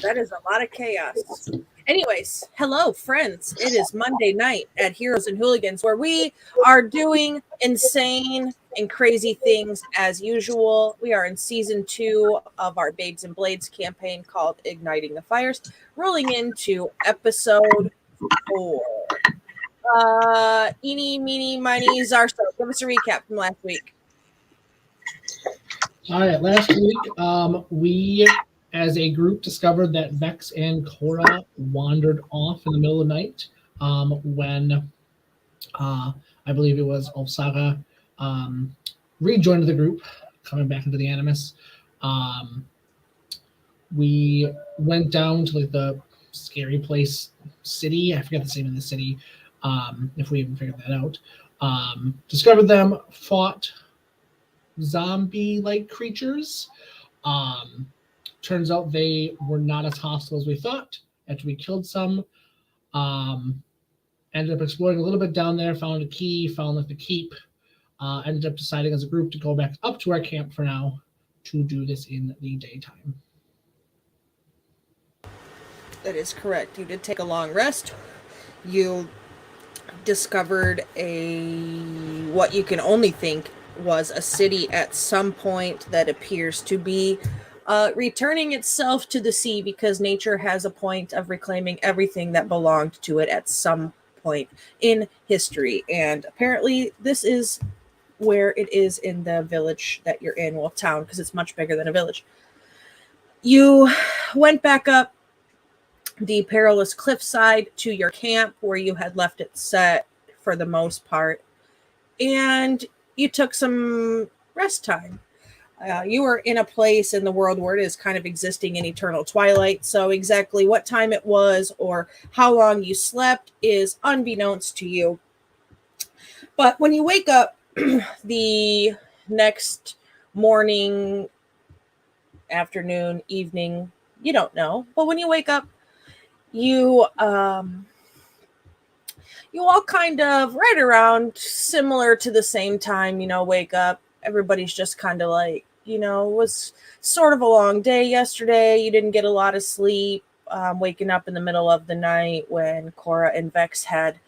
That is a lot of chaos. Anyways, hello, friends. It is Monday night at Heroes and Hooligans, where we are doing insane and crazy things as usual. We are in season 2 of our Babes and Blades campaign called Igniting the Fires, rolling into episode 4. Eeny, meeny, miny, Zarso. Give us a recap from last week. All right, last week, we as a group discovered that Vex and Cora wandered off in the middle of the night when I believe it was Olsaga rejoined the group, coming back into the Animus. We went down to like the scary place city. I forget the name of the city, if we even figured that out. Discovered them, fought zombie-like creatures. Turns out they were not as hostile as we thought. After we killed some, ended up exploring a little bit down there, found a key, found like the keep. Ended up deciding as a group to go back up to our camp for now to do this in the daytime. That is correct. You did take a long rest. You discovered what you can only think was a city at some point that appears to be returning itself to the sea, because nature has a point of reclaiming everything that belonged to it at some point in history. And apparently this is where it is in the village that you're in, well, town, because it's much bigger than a village. You went back up the perilous cliffside to your camp where you had left it set for the most part, and you took some rest time. You were in a place in the world where it is kind of existing in eternal twilight, so exactly what time it was or how long you slept is unbeknownst to you. But when you wake up the next morning, afternoon, evening, you don't know, but when you wake up, you all kind of right around similar to the same time, wake up. Everybody's just kind of like, it was sort of a long day yesterday. You didn't get a lot of sleep, waking up in the middle of the night when Cora and Vex had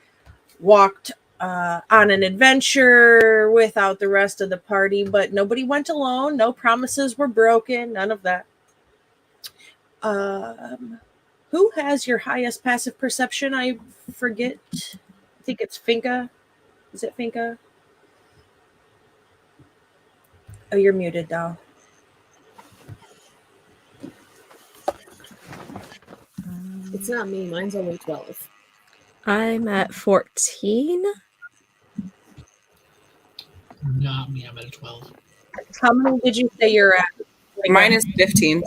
walked on an adventure without the rest of the party, but nobody went alone. No promises were broken. None of that. Who has your highest passive perception? I forget. I think it's Finka. Is it Finka? Oh, you're muted, doll. It's not me. Mine's only 12. I'm at 14. Not me, I'm at a 12. How many did you say you're at? Mine is 15.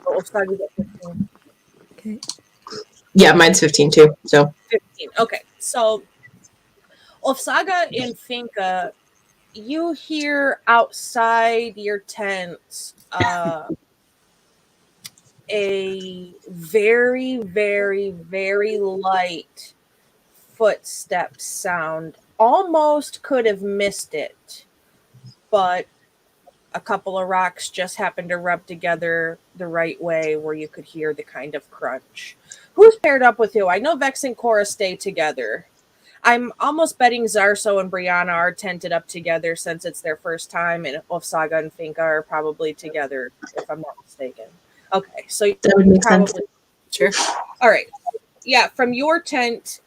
Oh, sorry, 15. Okay. Yeah, mine's 15 too. So 15. Okay, so Olsaga and Finka, you hear outside your tents a very, very, very light footstep sound. Almost could have missed it, but a couple of rocks just happened to rub together the right way where you could hear the kind of crunch. Who's paired up with who? I know Vex and Cora stay together. I'm almost betting Zarso and Brianna are tented up together since it's their first time, and Olsaga and Finka are probably together, if I'm not mistaken. Okay, so that would make sense. Sure. All right. Yeah, from your tent,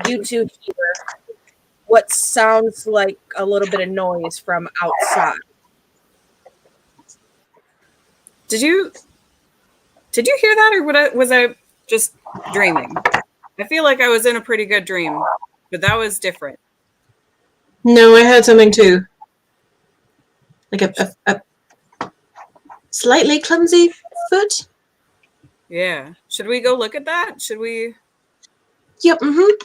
you two hear what sounds like a little bit of noise from outside. Did you hear that, or was I just dreaming? I feel like I was in a pretty good dream, but that was different. No, I heard something too. Like a slightly clumsy foot. Yeah. Should we go look at that? Should we? Yep.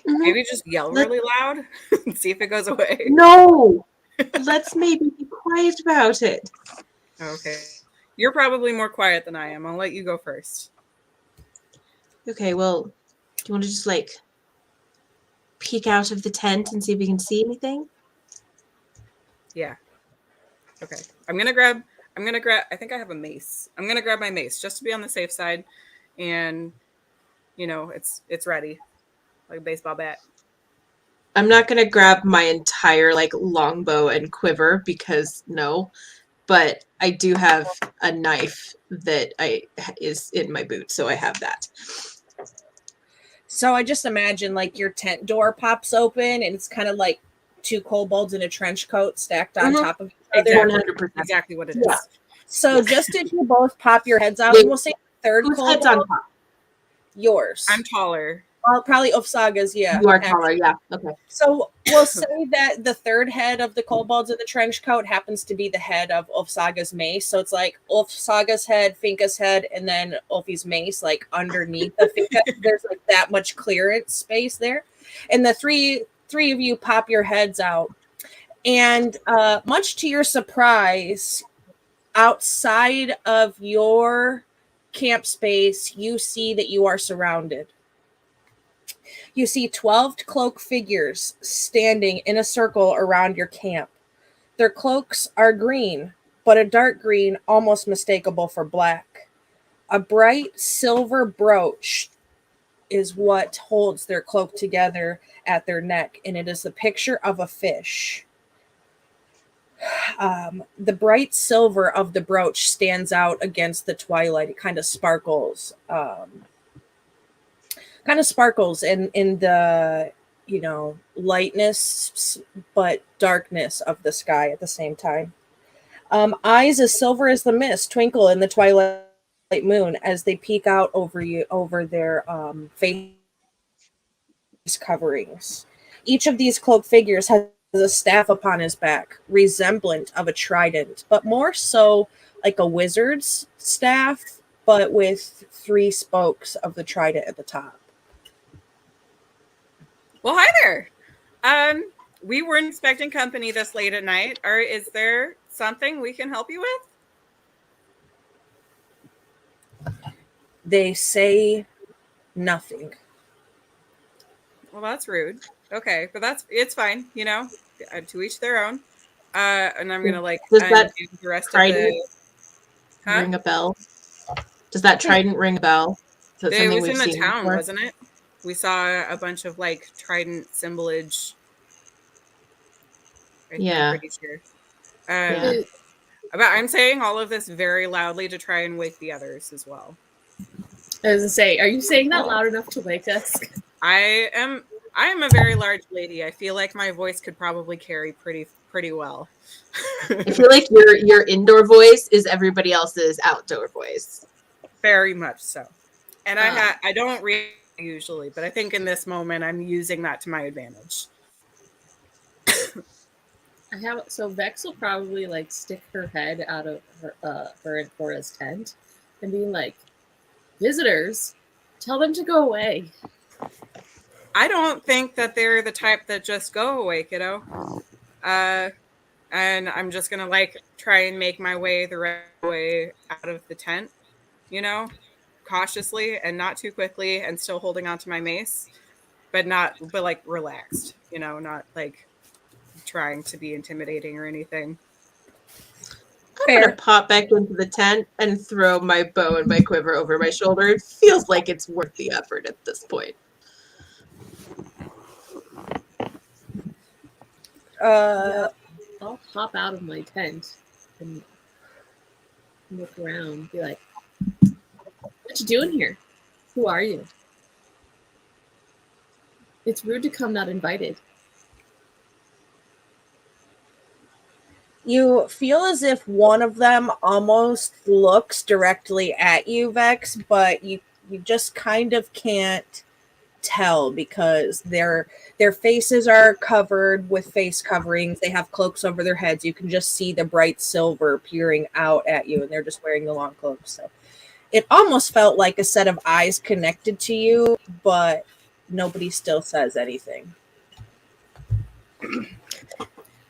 Maybe just yell really loud and see if it goes away. No. Let's maybe be quiet about it. Okay. You're probably more quiet than I am. I'll let you go first. Okay, well, do you want to just peek out of the tent and see if we can see anything? Yeah. Okay. I'm gonna grab I'm gonna grab. I think I have a mace. I'm gonna grab my mace just to be on the safe side, and it's ready, like a baseball bat. I'm not gonna grab my entire like longbow and quiver because no, but I do have a knife that is in my boot, so I have that. So I just imagine like your tent door pops open and it's kind of like two kobolds in a trench coat stacked on Mhm. top of each other. Exactly. 100%. Exactly what it is. Yeah. So Yeah. just as you both pop your heads out, Wait, and we'll say third Whose kobold, head's on top? yours. I'm taller. Well, probably Ofsaga's, yeah. You are actually. taller, yeah. Okay. So we'll say that the third head of the kobolds in the trench coat happens to be the head of Ulfsaga's mace. So it's like Ulfsaga's head, Finka's head, and then Ulfi's mace, like underneath the Finka. There's like that much clearance space there. And the three of you pop your heads out. And much to your surprise, outside of your camp space, you see that you are surrounded. You see 12 cloak figures standing in a circle around your camp. Their cloaks are green, but a dark green almost mistakable for black. A bright silver brooch is what holds their cloak together at their neck, and it is the picture of a fish. The bright silver of the brooch stands out against the twilight. It kind of sparkles. In the lightness but darkness of the sky at the same time. Eyes as silver as the mist twinkle in the twilight moon as they peek out over their face coverings. Each of these cloaked figures has a staff upon his back, resemblant of a trident, but more so like a wizard's staff, but with 3 spokes of the trident at the top. Well, hi there. We weren't expecting company this late at night. Or is there something we can help you with? They say nothing. Well, that's rude. Okay, but it's fine. To each their own. And I'm gonna Does that undo the rest of trident the. ring a bell? Does that trident ring a bell? Is that It something was we've in the seen town, before? wasn't it? We saw a bunch of like trident symbolage. Yeah. I'm pretty sure. Yeah. But I'm saying all of this very loudly to try and wake the others as well. I was gonna say, are you saying that loud enough to wake us? I am a very large lady. I feel like my voice could probably carry pretty well. I feel like your indoor voice is everybody else's outdoor voice. Very much so. And I don't read usually, but I think in this moment I'm using that to my advantage. So Vex will probably like stick her head out of her and Cora's tent and be like, visitors, tell them to go away. I don't think that they're the type that just go away, kiddo. And I'm just gonna like try and make my way the right way out of the tent, cautiously and not too quickly, and still holding on to my mace, but like relaxed, not like trying to be intimidating or anything. I'm gonna pop back into the tent and throw my bow and my quiver over my shoulder. It feels like it's worth the effort at this point. I'll hop out of my tent and look around, be like, what you doing here? Who are you? It's rude to come not invited. You feel as if one of them almost looks directly at you, Vex, but you just kind of can't tell because their faces are covered with face coverings. They have cloaks over their heads. You can just see the bright silver peering out at you, and they're just wearing the long cloaks. So it almost felt like a set of eyes connected to you, but nobody still says anything.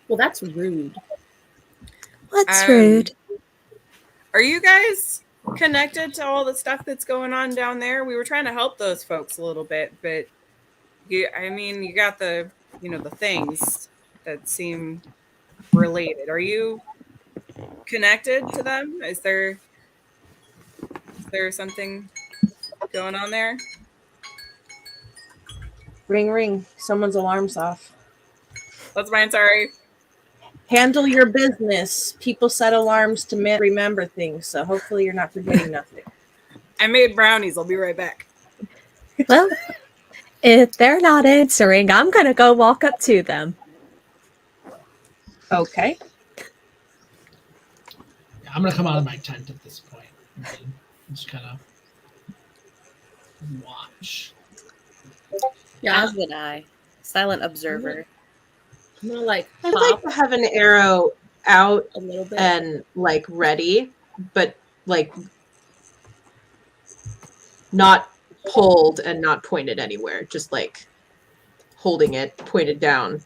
Well, that's rude. What's rude? Are you guys connected to all the stuff that's going on down there? We were trying to help those folks a little bit, but you got the the things that seem related. Are you connected to them? Is there something going on there? Ring, ring. Someone's alarm's off. That's mine. Sorry. Handle your business. People set alarms to remember things, so hopefully you're not forgetting nothing. I made brownies. I'll be right back. Well, if they're not answering, I'm going to go walk up to them. Okay. Yeah, I'm gonna come out of my tent at this point and just kind of watch. Yeah, As would I. Silent observer. I'm gonna like I'd like hop to have an arrow out a little bit. and like ready, but like not pulled and not pointed anywhere. Just like holding it pointed down,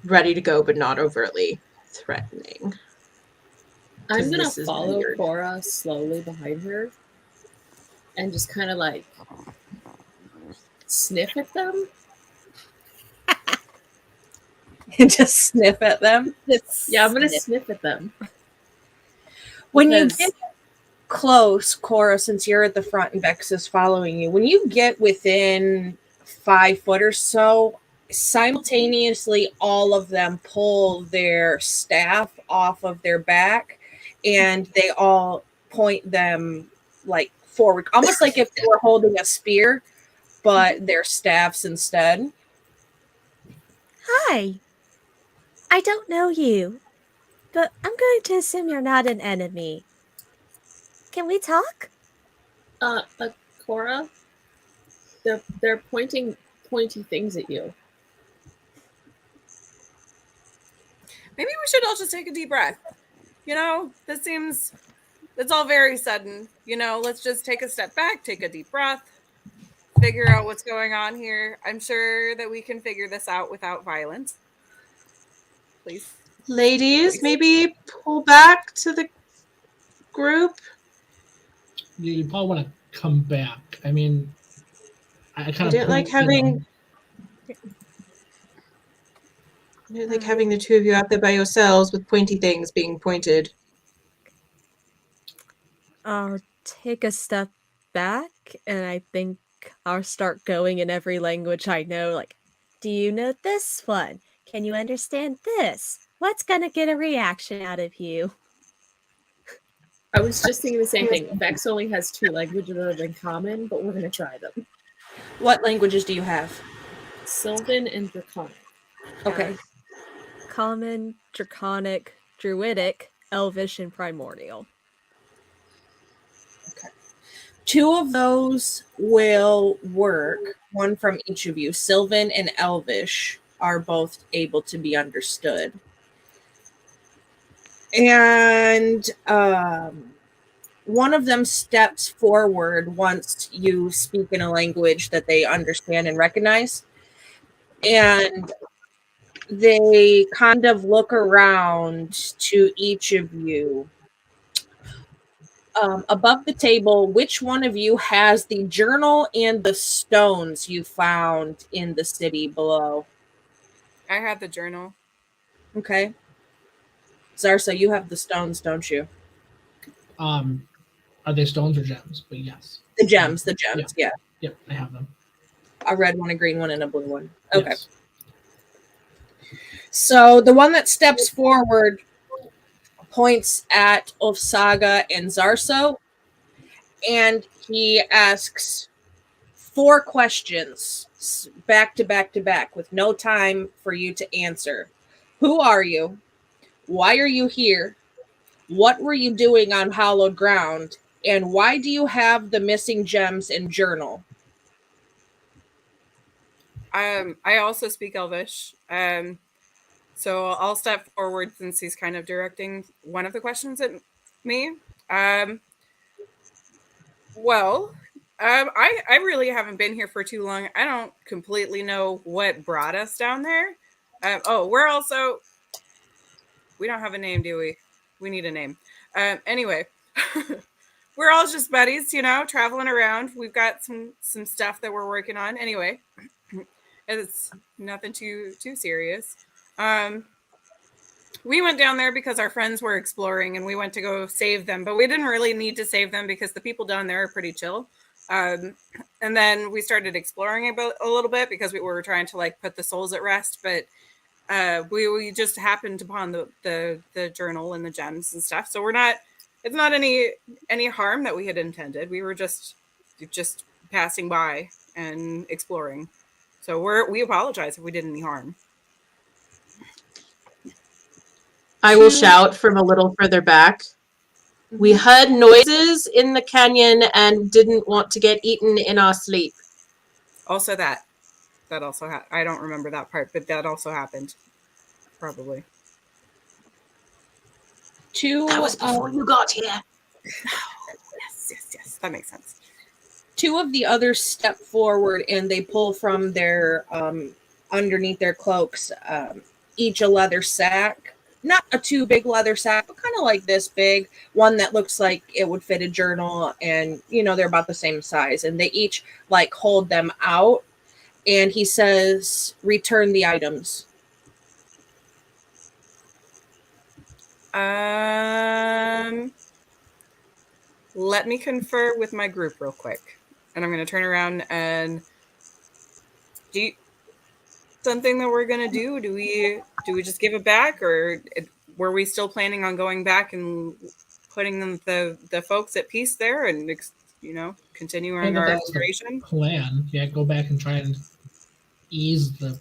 ready to go, but not overtly threatening. I'm 'Cause gonna this is follow weird. Cora slowly behind her and just kind of like sniff at them. Just sniff at them. Yeah, I'm gonna sniff at them. When you Because- get close, Cora, since you're at the front and Vex is following you, when you get within 5 foot or so, simultaneously all of them pull their staff off of their back and they all point them like forward, almost like if they were holding a spear, but they're staffs instead. Hi. I don't know you, but I'm going to assume you're not an enemy. Can we talk? Cora, they're pointing pointy things at you. Maybe we should all just take a deep breath. You know, it's all very sudden. You know, let's just take a step back, take a deep breath, figure out what's going on here. I'm sure that we can figure this out without violence. Please. Ladies, maybe pull back to the group. You probably want to come back. I mean, I I kind of didn't like having the two of you out there by yourselves with pointy things being pointed. I'll take a step back and I think I'll start going in every language I know. Like, do you know this one? Can you understand this? What's going to get a reaction out of you? I was just thinking the same thing. Vex only has 2 languages that are in common, but we're gonna try them. What languages do you have? Sylvan and Draconic. Okay. Common, Draconic, Druidic, Elvish, and Primordial. 2 of those will work. One from each of you. Sylvan and Elvish are both able to be understood. And one of them steps forward once you speak in a language that they understand and recognize. And they kind of look around to each of you. Above the table, which one of you has the journal and the stones you found in the city below? I had the journal. Okay. Zarsa, you have the stones, don't you? Are they stones or gems? But yes. The gems, yeah. Yep, I have them. A red one, a green one, and a blue one. Okay. Yes. So the one that steps forward points at Ofsaga and Zarso, and he asks 4 questions back to back to back with no time for you to answer. Who are you? Why are you here? What were you doing on hallowed ground? And why do you have the missing gems and journal? I also speak Elvish. So I'll step forward since he's kind of directing one of the questions at me. I really haven't been here for too long. I don't completely know what brought us down there. We don't have a name, do we? We need a name. Anyway, we're all just buddies, you know, traveling around. We've got some stuff that we're working on. Anyway, it's nothing too serious. we went down there because our friends were exploring and we went to go save them, but we didn't really need to save them because the people down there are pretty chill. And then we started exploring a little bit because we were trying to like put the souls at rest, but we just happened upon the journal and the gems and stuff. So it's not any harm that we had intended. We were just passing by and exploring. So we apologize if we did any harm. I will shout from a little further back. We heard noises in the canyon and didn't want to get eaten in our sleep. Also that also I don't remember that part, but that also happened. Probably. That was before you got here. Yes. That makes sense. Two of the others step forward and they pull from their underneath their cloaks each a leather sack. Not a too big leather sack, but kind of like this big one that looks like it would fit a journal, and they're about the same size, and they each like hold them out, and he says, "Return the items." Let me confer with my group real quick, and I'm going to turn around and something that we're going to do. Do we just give it back, or were we still planning on going back and putting the folks at peace there and continuing our exploration? Plan, yeah, go back and try and ease the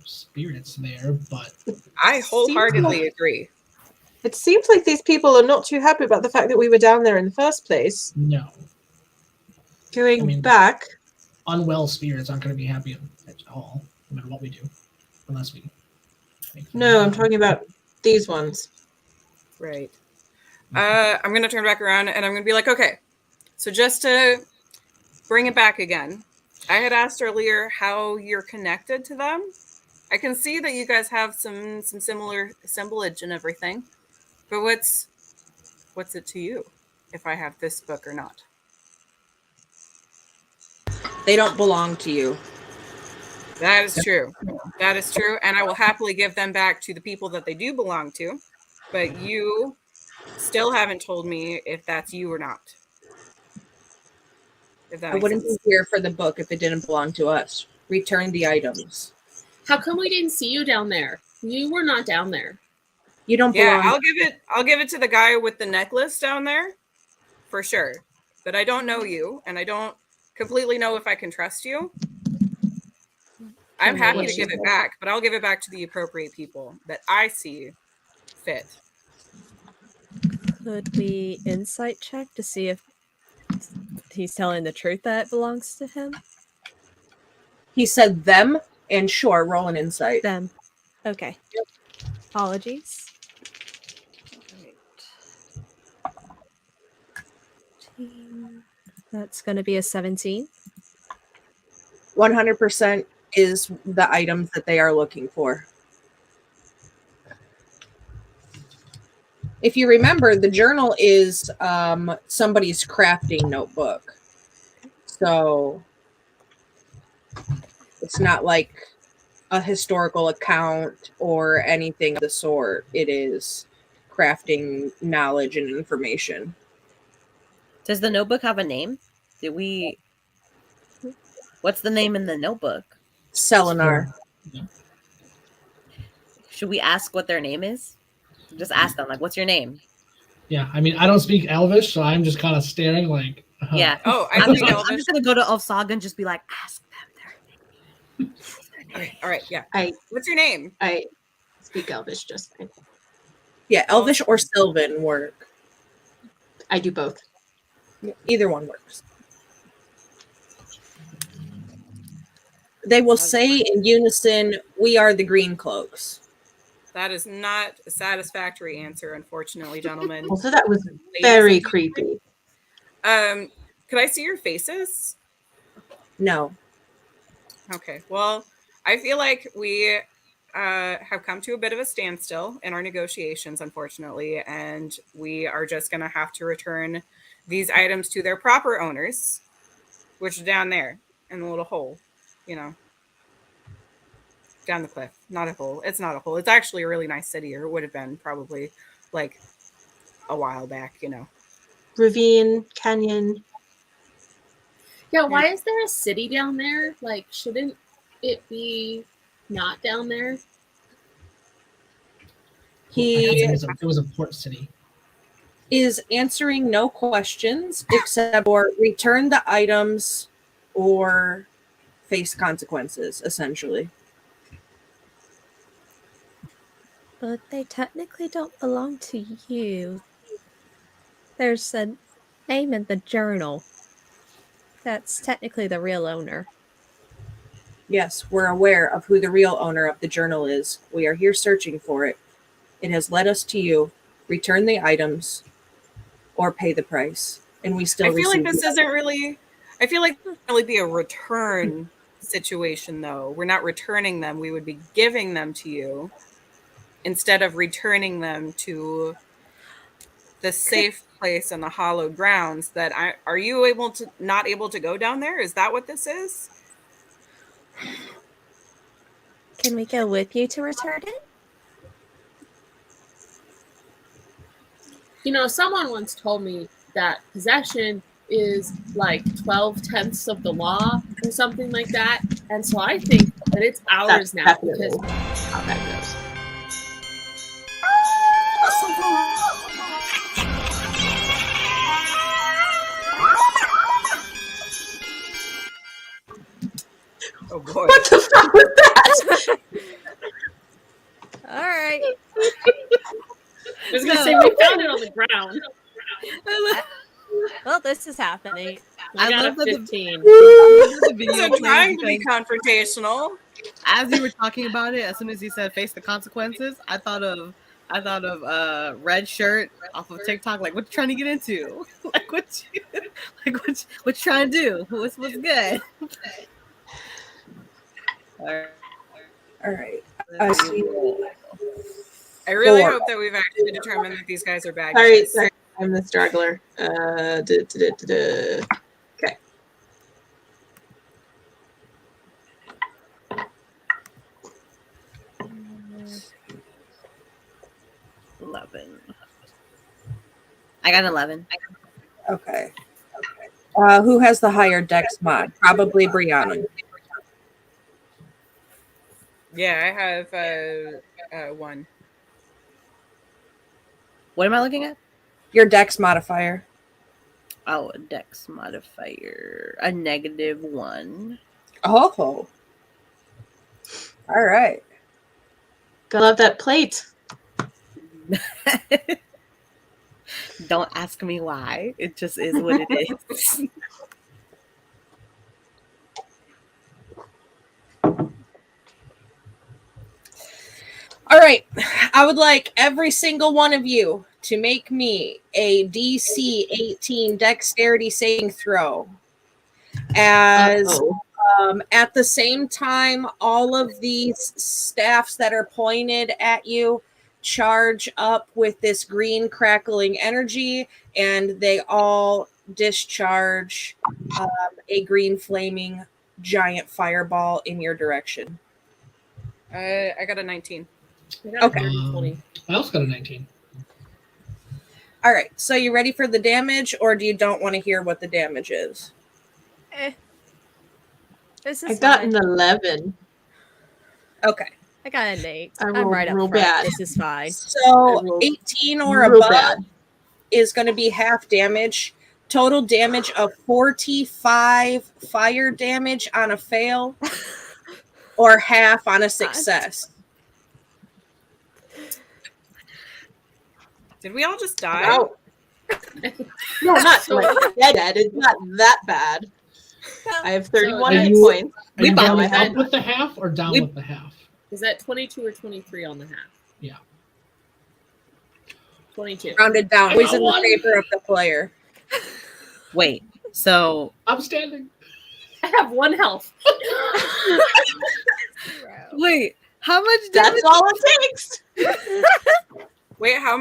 spirits there, but I wholeheartedly agree. It seems like these people are not too happy about the fact that we were down there in the first place. No. Going back. Unwell spirits aren't going to be happy at all, no matter what we do, unless we. No, I'm talking about these ones. Right. I'm going to turn back around and I'm going to be like, okay, so just to bring it back again, I had asked earlier how you're connected to them. I can see that you guys have some similar assemblage and everything, but what's it to you if I have this book or not? They don't belong to you. That is true. That is true. And I will happily give them back to the people that they do belong to. But you still haven't told me if that's you or not. If that I makes wouldn't sense. be here for the book if it didn't belong to us. Return the items. How come we didn't see you down there? You were not down there. You don't Yeah, belong. I'll give it to the guy with the necklace down there, for sure. But I don't know you, and I don't completely know if I can trust you. I'm happy to give it back, but I'll give it back to the appropriate people that I see fit. Could we insight check to see if he's telling the truth that it belongs to him? He said them, and sure, roll an insight. Them. Okay. Yep. Apologies. That's going to be a 17. 100% is the items that they are looking for. If you remember, the journal is somebody's crafting notebook. So it's not like a historical account or anything of the sort. It is crafting knowledge and information. Does the notebook have a name? What's the name in the notebook? Selenar. Should we ask what their name is? Just ask them, like, what's your name? Yeah, I mean, I don't speak Elvish, so I'm just kind of staring like. Yeah. Oh, I'm just gonna go to Elsaga and just be like, ask them their name. All right, yeah. What's your name? I speak Elvish just fine. Yeah, Elvish or Sylvan work. I do both. Either one works. They will say in unison, "We are the Green Cloaks." That is not a satisfactory answer, unfortunately, gentlemen. Also, that was very creepy. Could I see your faces? No. Okay. Well, I feel like we have come to a bit of a standstill in our negotiations, unfortunately, and we are just going to have to return these items to their proper owners, which are down there in the little hole, you know. down the cliff. Not a hole. It's not a hole. It's actually a really nice city, or it would have been probably like a while back, you know. Ravine, canyon. Yeah, why is there a city down there? Like, shouldn't it be not down there? I think He it was a port city. is answering no questions except for return the items or face consequences, essentially. But they technically don't belong to you. There's a name in the journal. That's technically the real owner. Yes, we're aware of who the real owner of the journal is. We are here searching for it. It has led us to you. Return the items or pay the price. And we still I feel like receive this the isn't really. I feel like it would really be a return situation, though. We're not returning them. We would be giving them to you instead of returning them to the safe place on the hallowed grounds. That are you not able to go down there? Is that what this is? Can we go with you to return it? You know, someone once told me that possession is like 12/10 of the law or something like that. And so I think that it's ours That's now definitely because how that goes. Oh boy! What the fuck was that? All right. I was gonna say we found it on the ground. Well, this is happening. I got love a that the- 15. the video So played trying to be because confrontational. as you were talking about it, as soon as you said face the consequences, I thought of red shirt off of TikTok. Like, what you trying to get into? what you trying to do? What's good? All right. I see. I really 4. hope that we've actually determined that these guys are bad Sorry, guys. sorry, I'm the struggler. Okay. I got 11. Okay. Who has the higher dex mod? Probably Brianna. Yeah, I have 1. What am I looking at? Your dex modifier. Oh, a dex modifier, a -1. Oh. All right. Gotta love that plate. Don't ask me why. It just is what it is. All right. I would like every single one of you to make me a DC 18 dexterity saving throw. As at the same time, all of these staffs that are pointed at you charge up with this green crackling energy, and they all discharge a green flaming giant fireball in your direction. I got a 19. I got a Okay. 30/20. I also got a 19. All right. So you ready for the damage, or do you don't want to hear what the damage is? This I is got fine. an 11. Okay. I got an 8. I I'm rolled right up real front. bad. This is fine. So I rolled 18 or real above bad. is going to be half damage. Total damage of 45 fire damage on a fail, or half on a success. Did we all just die? Wow. No, not like dead. It's not that bad. I have 31 Are hit you- points. Are you bought going my up with the half or down with the half? Is that 22 or 23 on the half? Yeah. 22. Rounded down. Always in the favor of the player. Wait, so I'm standing. I have 1 health. wait, how much damage? That's all it takes. Wait, how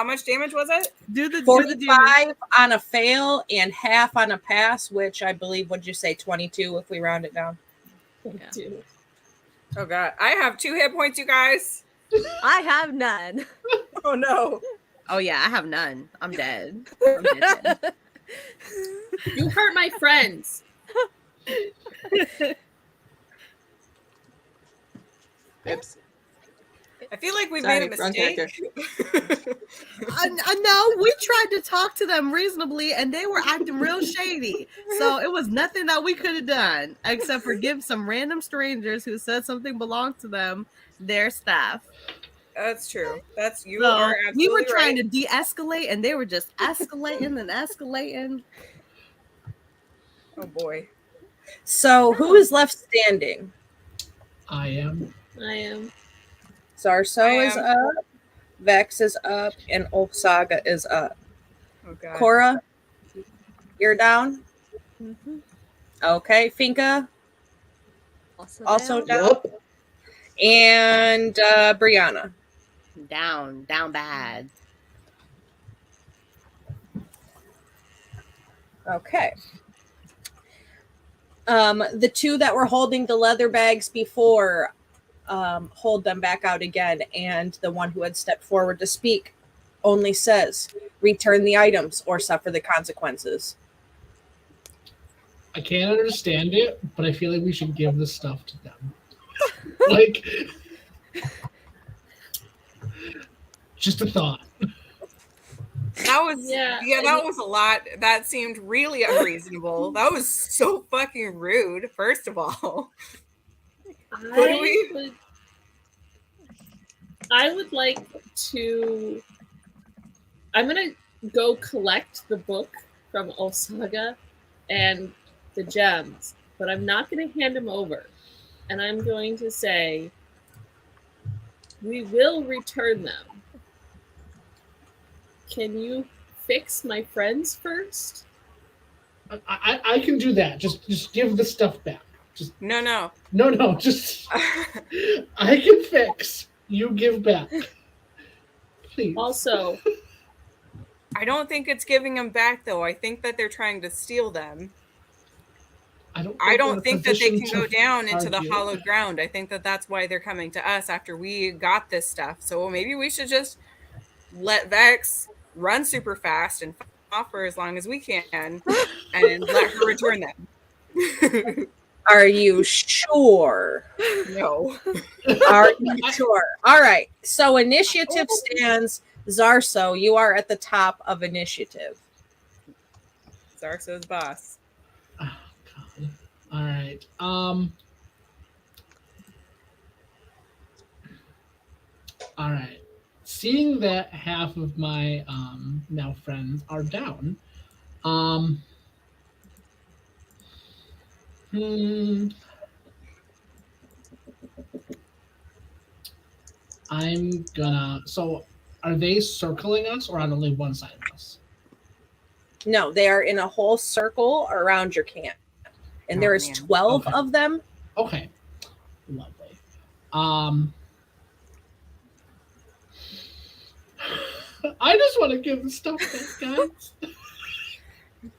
much damage was it? Do the damage. 45 on a fail and half on a pass, which I believe, would you say 22 if we round it down? Yeah. Dude. Oh god, I have 2 hit points, you guys. I have none. Oh no. Oh yeah, I have none. I'm dead. I'm dead. You hurt my friends. Oops. I feel like we've Sorry, made a wrong mistake. No, we tried to talk to them reasonably, and they were acting real shady. So it was nothing that we could have done except for give some random strangers who said something belonged to them their staff. That's true. That's you So are we were absolutely trying right. to de-escalate, and they were just escalating and escalating. Oh boy. So who is left standing? I am. I am. Zarso is am. up, Vex is up, and Osaga is up. Oh god. Cora, you're down. Mhm. Okay, Finka also down, Yup. and Brianna. Down bad. Okay. The 2 that were holding the leather bags before, hold them back out again, and the one who had stepped forward to speak only says, "Return the items or suffer the consequences." I can't understand it, but I feel like we should give the stuff to them. Like, just a thought. That was Yeah, that was a lot. That seemed really unreasonable. That was so fucking rude, first of all. I would like to. I'm gonna go collect the book from Osaga and the gems, but I'm not gonna hand them over. And I'm going to say, we will return them. Can you fix my friends first? I can do that. Just give the stuff back. No. No, just I can fix. You give back. Please. Also, I don't think it's giving them back though. I think that they're trying to steal them. I don't think that they can go down into the hollowed ground. I think that that's why they're coming to us after we got this stuff. So maybe we should just let Vex run super fast and off for as long as we can and let her return them. Are you sure? No. Are you sure? All right. So initiative stands. Zarso, you are at the top of initiative. Zarso's boss. Oh, God. All right. All right. Seeing that half of my now friends are down, I'm gonna. So, are they circling us or on only one side of us? No, they are in a whole circle around your camp, and there is man. 12 Okay. of them. Okay, lovely. I just want to give the stuff back, guys.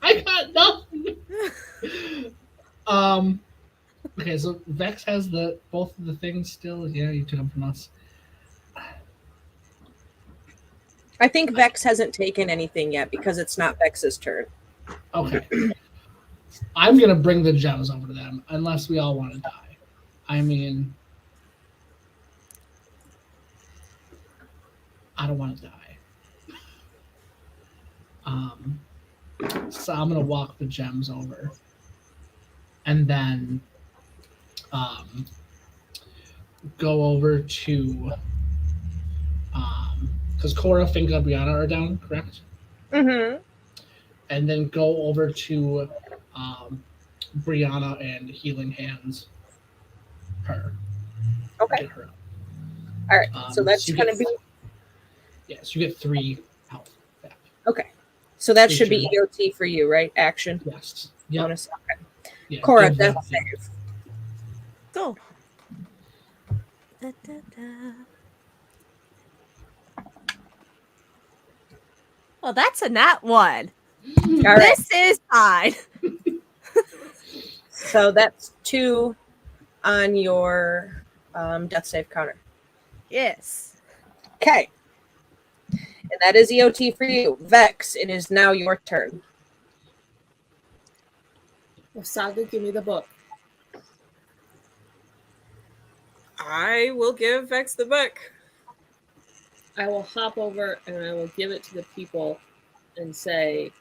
I got nothing. Okay, so Vex has both of the things still. Yeah, you took them from us. I think Vex hasn't taken anything yet because it's not Vex's turn. Okay. I'm gonna bring the gems over to them unless we all want to die. I mean, I don't want to die. So I'm gonna walk the gems over, and then go over to because Cora, Finka, Brianna are down, correct? Mm-hmm. And then go over to Brianna and Healing Hands her. Okay. Get her up. All right. So that's you going get- to be Yes, you get 3 health back. okay. So that Three should be turns. EOT for you, right? Action. Yes. Yep. Bonus. Okay. Yeah, Cora, give them- death save. Go. Da, da, da. Well, that's a nat 1. All right. This is fine. So that's 2 on your death save counter. Yes. Okay. And that is EOT for you. Vex, it is now your turn. Saga, give me the book. I will give Vex the book. I will hop over and I will give it to the people and say,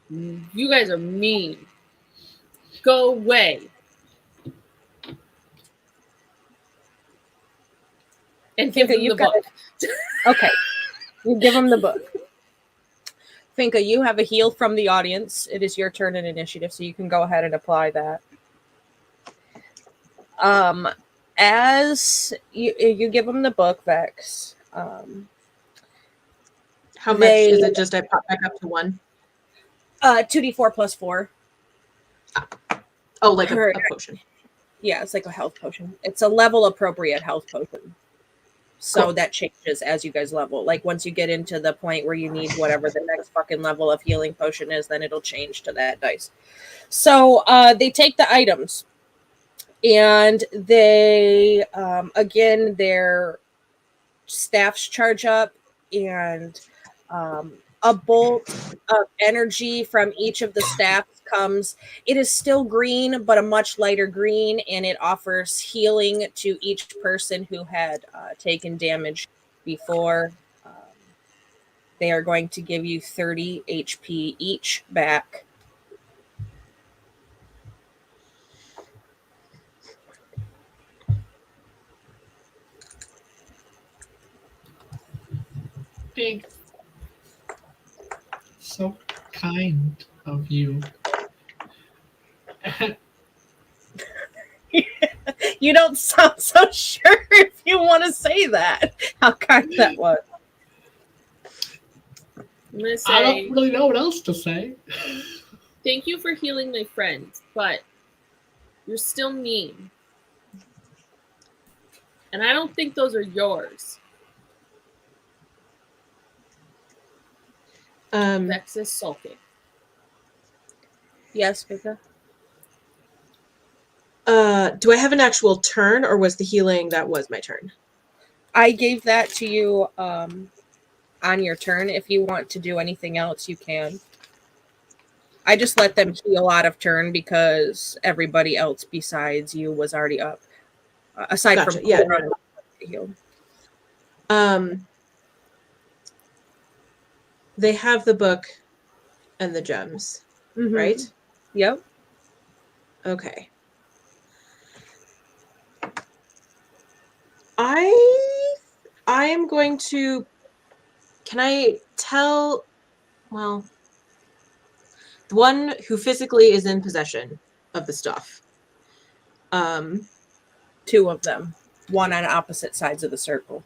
you guys are mean. Go away. And give Finka, them the you've got book. Okay. You give him the book. Finka, you have a heal from the audience. It is your turn in initiative, so you can go ahead and apply that. As you give him the book, Vex. How much is it? Just I pop back up to 1? 2d4 plus 4. Oh, like a potion. Yeah, it's like a health potion. It's a level appropriate health potion. So Cool. that changes as you guys level. Like once you get into the point where you need whatever the next fucking level of healing potion is, then it'll change to that dice. So they take the items and they, again, their staffs charge up and a bolt of energy from each of the staffs comes. It is still green, but a much lighter green, and it offers healing to each person who had taken damage before. They are going to give you 30 HP each back. Big. So kind of you. You don't sound so sure if you want to say that. How kind that was. I'm going to I say, don't really know what else to say. thank you for healing my friends, but you're still mean. And I don't think those are yours. Vex is sulking. Yes, Vika? Do I have an actual turn, or was the healing that was my turn? I gave that to you on your turn. If you want to do anything else, you can. I just let them heal out of turn because everybody else besides you was already up. Aside Gotcha. from Yeah. healed. They have the book and the gems, Mhm. right? Yep. Okay. I am going to. Can I tell? Well, the one who physically is in possession of the stuff. Two of them. One on opposite sides of the circle.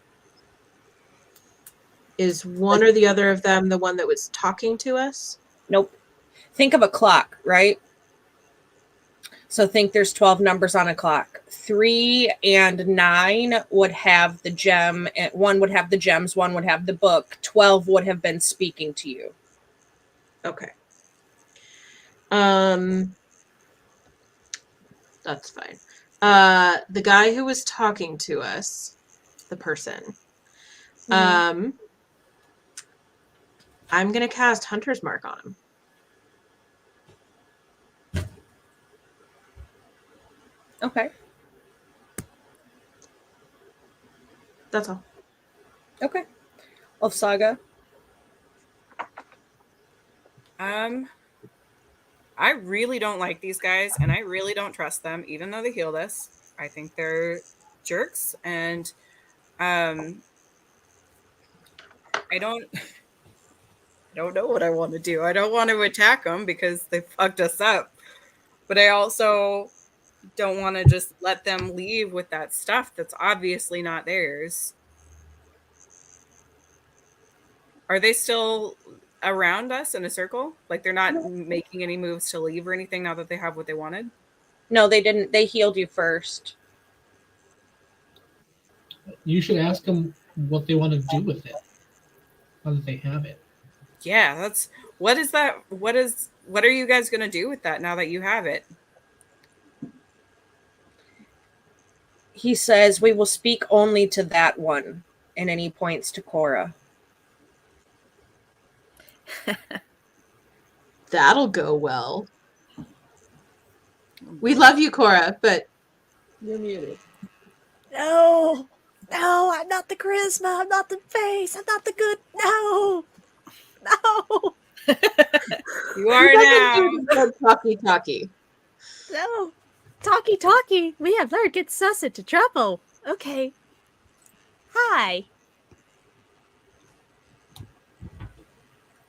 Is one or the other of them the one that was talking to us? Nope. Think of a clock, right? So think there's 12 numbers on a clock. 3 and 9 would have the gem, and one would have the gems, one would have the book. 12 would have been speaking to you. Okay. That's fine. The guy who was talking to us, the person. I'm gonna cast Hunter's Mark on him. Okay. That's all. Okay. Of Saga. I really don't like these guys, and I really don't trust them, even though they healed us. I think they're jerks, and I don't know what I want to do. I don't want to attack them because they fucked us up, but I also don't want to just let them leave with that stuff that's obviously not theirs. Are they still around us in a circle? Like they're not making any moves to leave or anything now that they have what they wanted? No, they didn't. They healed you first. You should ask them what they want to do with it. Now that they have it. Yeah, that's what is that? What are you guys gonna do with that now that you have it? he says, "We will speak only to that one," and then he points to Cora. That'll go well. We love you, Cora, but you're muted. No, no, I'm not the charisma. I'm not the face. I'm not the good. No, no, You are now. Talkie. no. Talkie. We have learned get sus into trouble. Okay. Hi.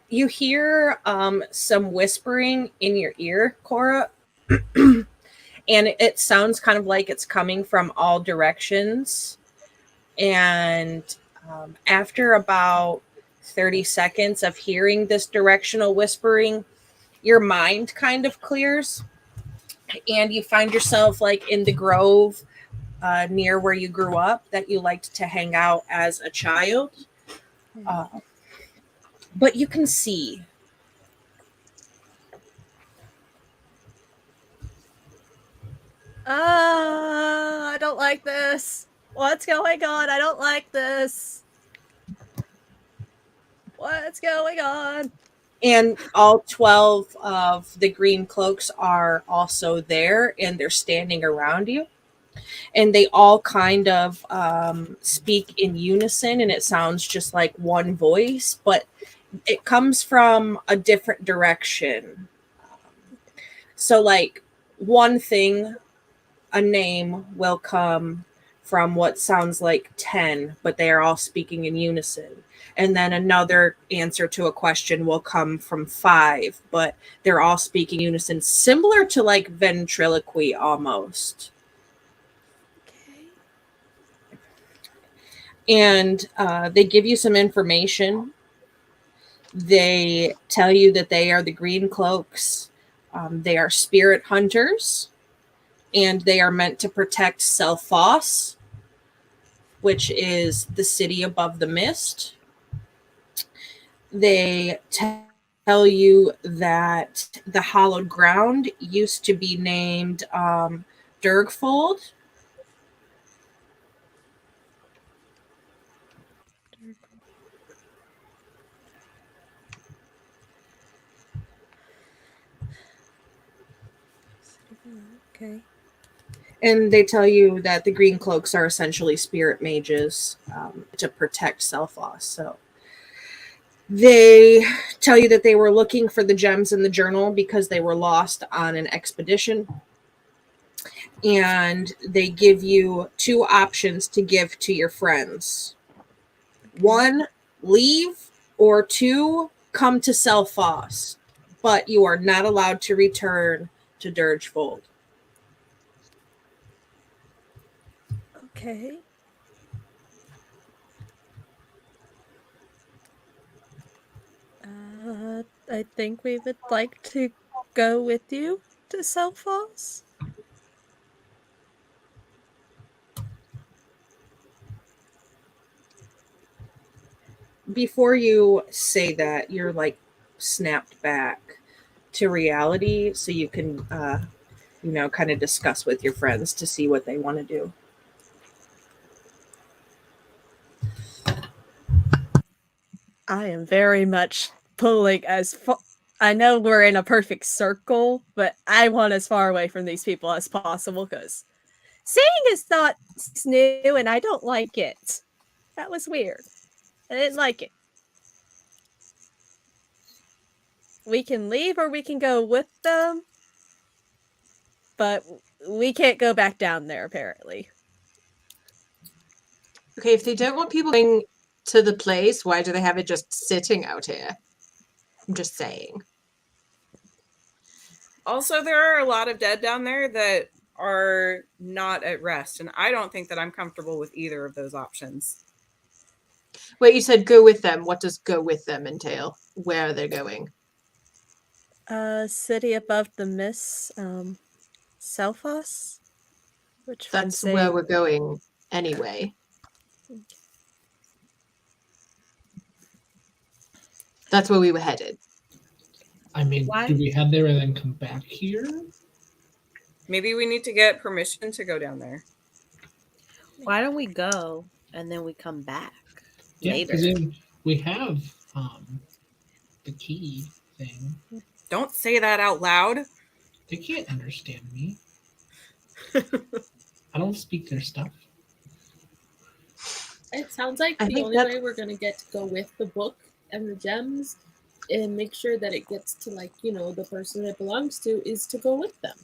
You hear some whispering in your ear, Cora, and it sounds kind of like it's coming from all directions. And after about 30 seconds of hearing this directional whispering, your mind kind of clears, and you find yourself like in the grove near where you grew up that you liked to hang out as a child. But you can see. I don't like this. What's going on? I don't like this. What's going on? And all 12 of the green cloaks are also there, and they're standing around you. And they all kind of speak in unison, and it sounds just like one voice, but it comes from a different direction. So, like, one thing, a name will come from what sounds like 10, but they are all speaking in unison. And then another answer to a question will come from 5, but they're all speaking unison, similar to like ventriloquy almost. Okay. And they give you some information. They tell you that they are the green cloaks. They are spirit hunters, and they are meant to protect Selphos, which is the city above the mist. They tell you that the hallowed ground used to be named Durgfold. Okay. And they tell you that the green cloaks are essentially spirit mages to protect Selphos. So they tell you that they were looking for the gems in the journal because they were lost on an expedition. And they give you 2 options to give to your friends. 1, leave, or 2, come to Selphos. But you are not allowed to return to Dirgefold. Okay. I think we would like to go with you to Selphos. Before you say that, you're like snapped back to reality so you can kind of discuss with your friends to see what they want to do. I am very much pulling as far. I know we're in a perfect circle, but I want as far away from these people as possible because seeing is not new and I don't like it. That was weird. I didn't like it. We can leave or we can go with them, but we can't go back down there apparently. Okay, if they don't want people going to the place, why do they have it just sitting out here? I'm just saying. Also, there are a lot of dead down there that are not at rest, and I don't think that I'm comfortable with either of those options. Wait, you said go with them. What does go with them entail? Where are they going? City above the mist, Selphos? Which That's where we're going anyway. That's where we were headed. I mean, Why? do we head there and then come back here? Maybe we need to get permission to go down there. Why don't we go and then we come back Yeah, later? because we have the key thing. Don't say that out loud. They can't understand me. I don't speak their stuff. It sounds like I the think only that's- way we're gonna get to go with the book and the gems and make sure that it gets to the person it belongs to is to go with them.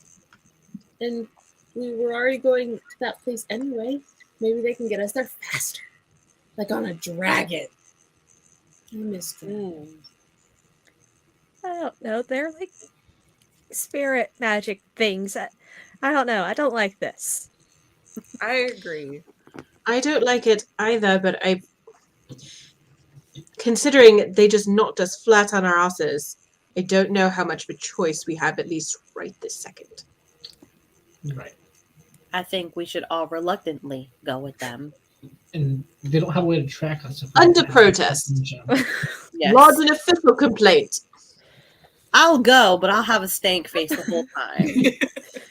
And we were already going to that place anyway. Maybe they can get us there faster. Like on a dragon. I miss dragons. I don't know. They're like spirit magic things. I don't know. I don't like this. I agree. I don't like it either, but considering they just knocked us flat on our asses, I don't know how much of a choice we have, at least right this second. Right. I think we should all reluctantly go with them. And they don't have a way to track us. If we Under don't have protest. the gem. Yes. Lodge an official complaint. I'll go, but I'll have a stank face the whole time.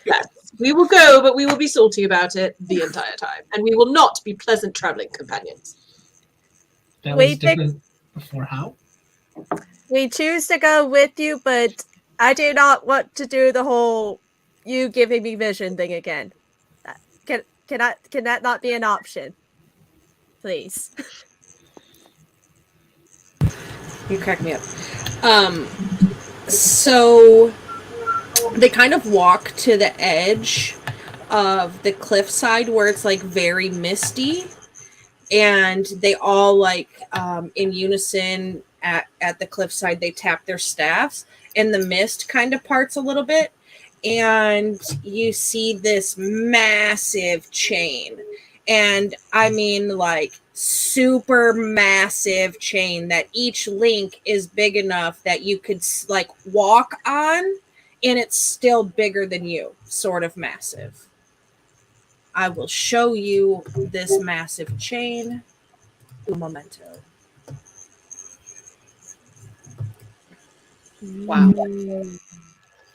Yes, we will go, but we will be salty about it the entire time, and we will not be pleasant traveling companions. That We was pick- different before. How? We choose to go with you, but I do not want to do the whole you giving me vision thing again. Can that not be an option? Please. You crack me up. So they kind of walk to the edge of the cliffside where it's like very misty, and they all like in unison at the cliffside they tap their staffs, and the mist kind of parts a little bit, and you see this massive chain. And I mean, like, super massive chain that each link is big enough that you could like walk on, and it's still bigger than you, sort of massive. I will show you this massive chain. Un momento. Wow.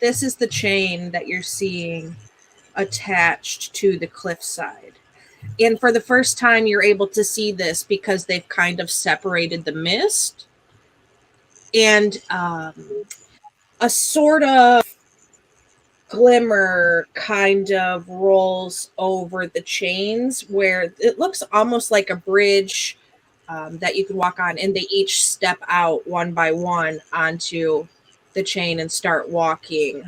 This is the chain that you're seeing attached to the cliffside. And for the first time, you're able to see this because they've kind of separated the mist. And a sort of glimmer kind of rolls over the chains where it looks almost like a bridge that you could walk on. And they each step out one by one onto the chain and start walking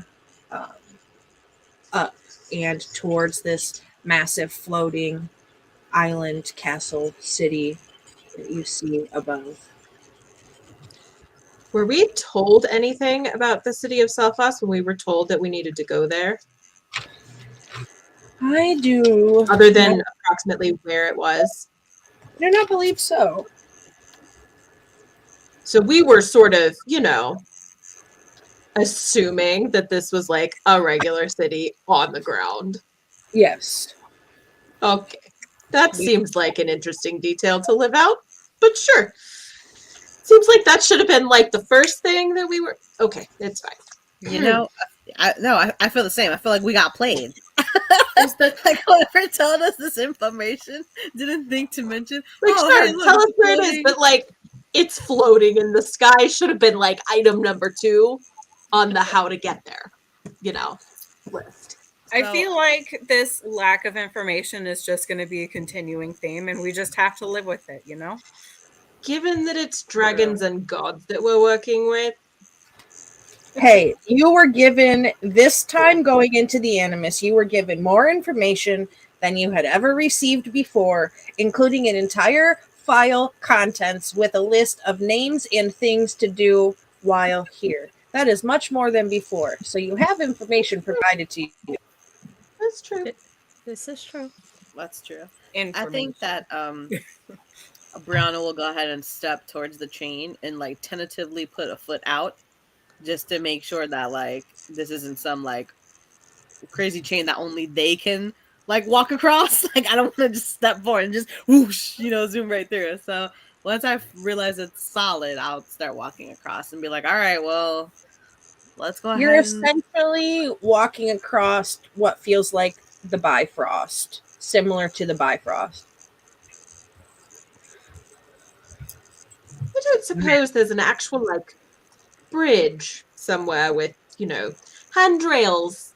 up and towards this massive floating island, castle, city that you see above. Were we told anything about the city of Selphos when we were told that we needed to go there, I do other than approximately where it was? do not believe so. So we were sort of, assuming that this was like a regular city on the ground. Yes. Okay. That seems like an interesting detail to live out, but sure. Seems like that should have been like the first thing that we were. Okay, it's fine. You know, I feel the same. I feel like we got played. Like whoever told us this information didn't think to mention. Like, oh, sure, hey, look, tell us it's where it is, floating. but like, it's floating in the sky should have been like item number 2 on the how to get there, list. I So- feel like this lack of information is just going to be a continuing theme, and we just have to live with it, Given that it's dragons and gods that we're working with, Hey, you were given this time going into the Animus, you were given more information than you had ever received before, including an entire file contents with a list of names and things to do while here. That is much more than before. So you have information provided to you. that's true. This is true. That's true. I Information. think that Brianna will go ahead and step towards the chain and like tentatively put a foot out just to make sure that like this isn't some like crazy chain that only they can like walk across. Like I don't want to just step forward and just whoosh, zoom right through. So once I realize it's solid, I'll start walking across and be like, all right, well, let's go You're ahead. And... essentially walking across what feels like the Bifrost. similar to the Bifrost. I don't suppose there's an actual like bridge somewhere with, you know, handrails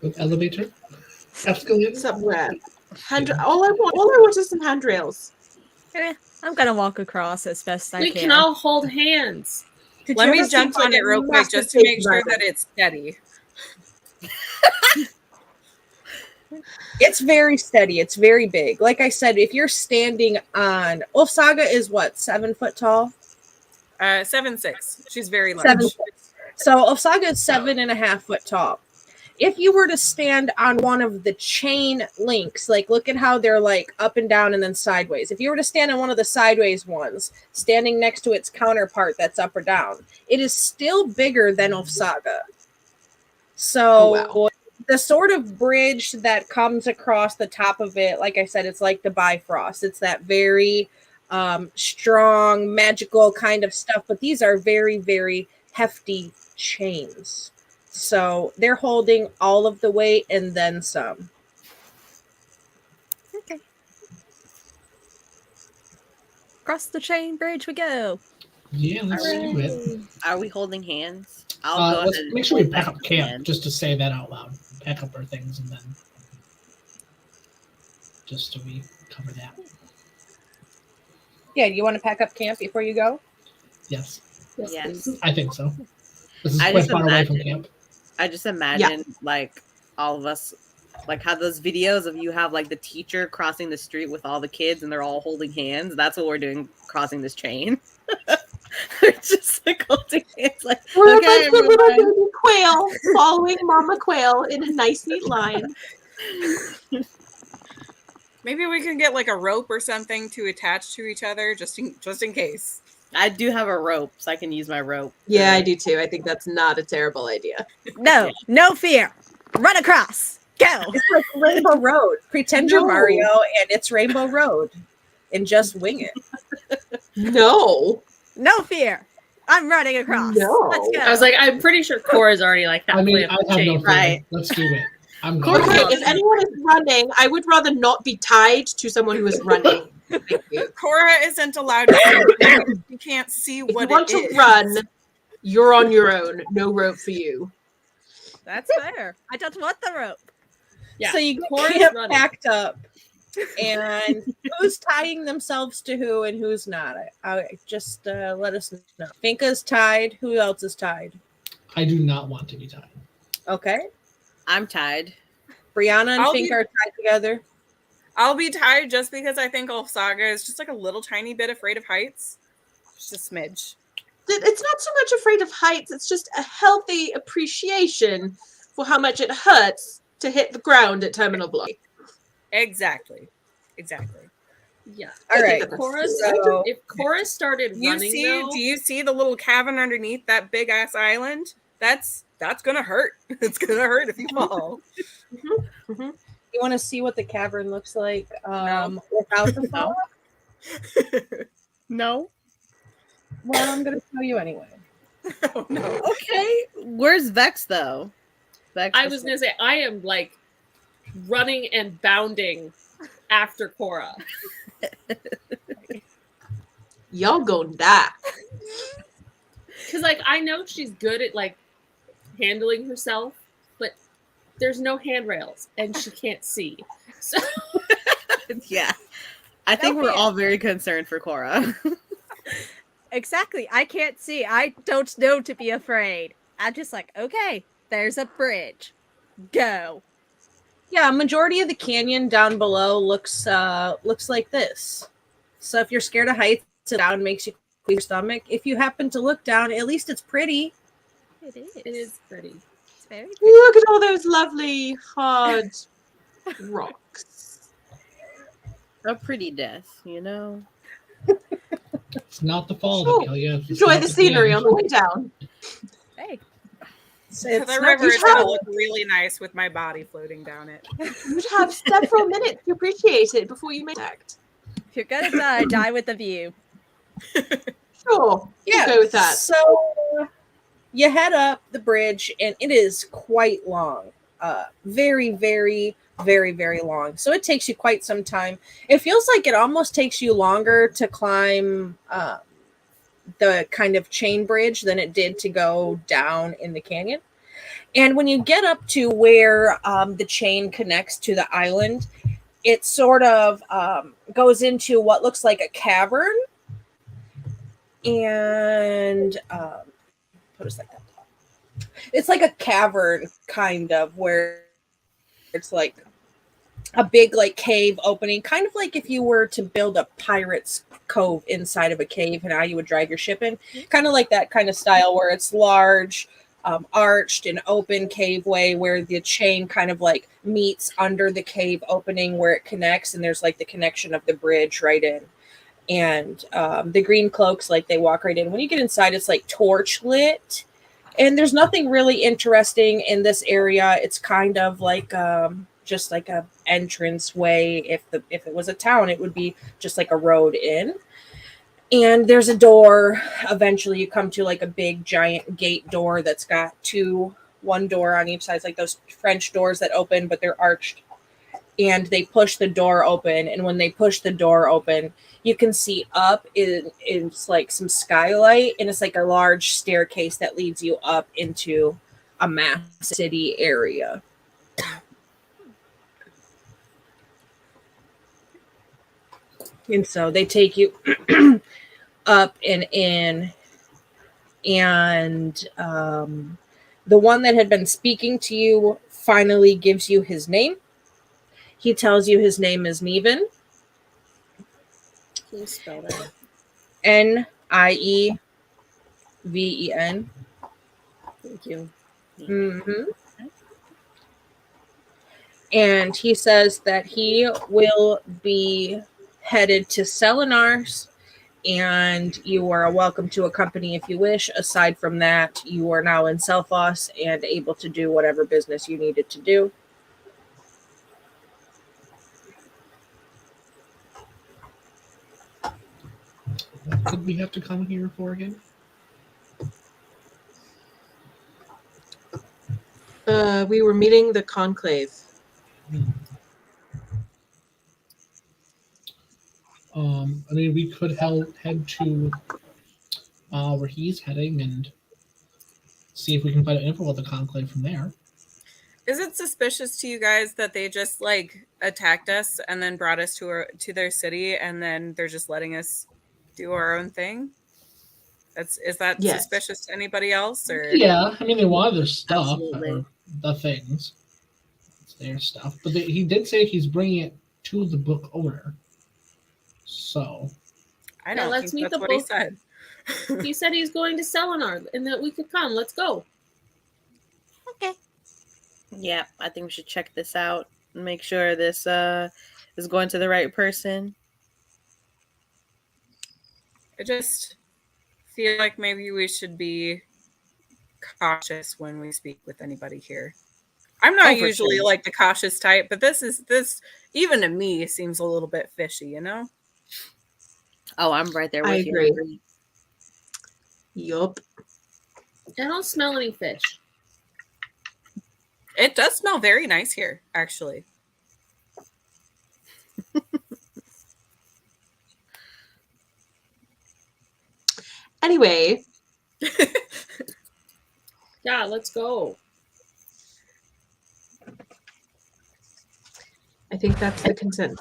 With elevator, escalator. somewhere. All I want is some handrails. I'm gonna walk across as best I We can. can all hold hands. Let me ever jump see, on like, it a real quick massive just to make big sure ladder? that it's steady. It's very steady. It's very big. Like I said, if you're standing on Saga is what, 7 foot tall? 7'6". She's very large. 7 foot. So Saga is 7.5 foot tall. If you were to stand on one of the chain links, like look at how they're like up and down and then sideways. If you were to stand on one of the sideways ones, standing next to its counterpart that's up or down, it is still bigger than Saga. So Oh, the sort of bridge that comes across the top of it, like I said, it's like the Bifrost. It's that very strong, magical kind of stuff. But these are very, very hefty chains. So they're holding all of the weight and then some. Okay. Across the chain bridge we go. Yeah, let's do it. Are we holding hands? I'll go Let's ahead and make sure we hold pack up Vex's camp, hand. just to say that out loud. Pack up our things and then just so we cover that. Yeah, you want to pack up camp before you go? Yes, Yes. I think so. This is I quite just far away from imagine- camp. I just imagine like all of us like how those videos of you have like the teacher crossing the street with all the kids and they're all holding hands. That's what we're doing crossing this chain. We're just like holding hands like We're okay, like the little everyone. baby quail following Mama Quail in a nice neat line. Maybe we can get like a rope or something to attach to each other just in case. I do have a rope, so I can use my rope. Yeah, I do too. I think that's not a terrible idea. No, no fear. Run across. Go. It's like Rainbow Road. Pretend you're No. Mario and it's Rainbow Road. And just wing it. No. No fear. I'm running across. No. Let's go. I was like, I'm pretty sure Cora's already like I halfway mean, up I the have no chain. fear. right. Let's do it. I'm Cool. going. Okay, if anyone is running, I would rather not be tied to someone who is running. Thank you. Cora isn't allowed to. You can't see If what you want it to is. run, you're on your own. No rope for you. That's fair. I don't want the rope. Yeah, So you get Cora's camp running. packed up. And who's tying themselves to who and who's not? I just let us know. Finka's tied. Who else is tied? I do not want to be tied. Okay. I'm tied. Brianna and I'll Finka be- are tied together. I'll be tied just because I think Saga is just like a little tiny bit afraid of heights. Just a smidge. It's not so much afraid of heights, it's just a healthy appreciation for how much it hurts to hit the ground at terminal block. Exactly. Yeah. All right. If Cora started You running, see? though, Do you see the little cavern underneath that big ass island? That's gonna hurt. It's gonna hurt if you fall. You want to see what the cavern looks like No. without the fall? No. Well, I'm going to show you anyway. Oh no. Okay. Where's Vex though? Vex I was gonna say I am like running and bounding after Cora. Y'all gonna die. Because like I know she's good at like handling herself, but there's no handrails and she can't see. So yeah. I think No we're fear. all very concerned for Cora. Exactly. I can't see. I don't know to be afraid. I'm just like, okay, there's a bridge. Go. Yeah, a majority of the canyon down below looks like this. So if you're scared of heights, sit down makes you clear your stomach. If you happen to look down, at least it's pretty. It is. it is pretty. It's very pretty. Look at all those lovely hard rocks. A pretty death, you know. It's not the fall Sure. that kill you. It's Enjoy not the scenery on end. the way down. Hey. It's The not river is just gonna how- look really nice with my body floating down it. You'd have several minutes to appreciate it before you make act. If you're gonna die, die with a view. Sure. Yeah, Go with that. So you head up the bridge, and it is quite long. very, very, very, very long. So it takes you quite some time. It feels like it almost takes you longer to climb the kind of chain bridge than it did to go down in the canyon. And when you get up to where the chain connects to the island, it sort of goes into what looks like a cavern. And put us like that. It's like a cavern, kind of, where it's like a big like cave opening, kind of like if you were to build a pirate's cove inside of a cave and how you would drive your ship in, kind of like that kind of style where it's large, arched and open caveway where the chain kind of like meets under the cave opening where it connects, and there's like the connection of the bridge right in. And the green cloaks, like they walk right in. When you get inside, it's like torch lit, and there's nothing really interesting in this area. It's kind of like just like a entrance way. If it was a town, it would be just like a road in. And there's a door. Eventually you come to like a big giant gate door that's got one door on each side. It's like those French doors that open, but they're arched. And they push the door open. And when they push the door open, you can see up it's like some skylight, and it's like a large staircase that leads you up into a massive city area. And so they take you up and in, and the one that had been speaking to you finally gives you his name. He tells you his name is Neven. Can you spell that? Nieven. Thank you. Mm-hmm. And he says that he will be headed to Selenars, and you are welcome to accompany if you wish. Aside from that, you are now in Selphos and able to do whatever business you needed to do. What did we have to come here for again? We were meeting the conclave. I mean, we could head to where he's heading and see if we can find out info about the conclave from there. Is it suspicious to you guys that they just like attacked us and then brought us to their city, and then they're just letting us do our own thing? Is that Yes. suspicious to anybody else? Or Yeah, I mean, they wanted their stuff, Absolutely. or the things. It's their stuff. But he did say he's bringing it to the book owner. So. I don't let's think meet that's the what he book. said. He said he's going to Selenar and that we could come. Let's go. Okay. Yeah, I think we should check this out and make sure this is going to the right person. I just feel like maybe we should be cautious when we speak with anybody here. I'm not for usually sure. like the cautious type, but this even to me seems a little bit fishy, you know? Oh, I'm right there with I you. agree. Yup. I don't smell any fish. It does smell very nice here, actually. Anyway, Yeah, let's go. I think that's the consensus.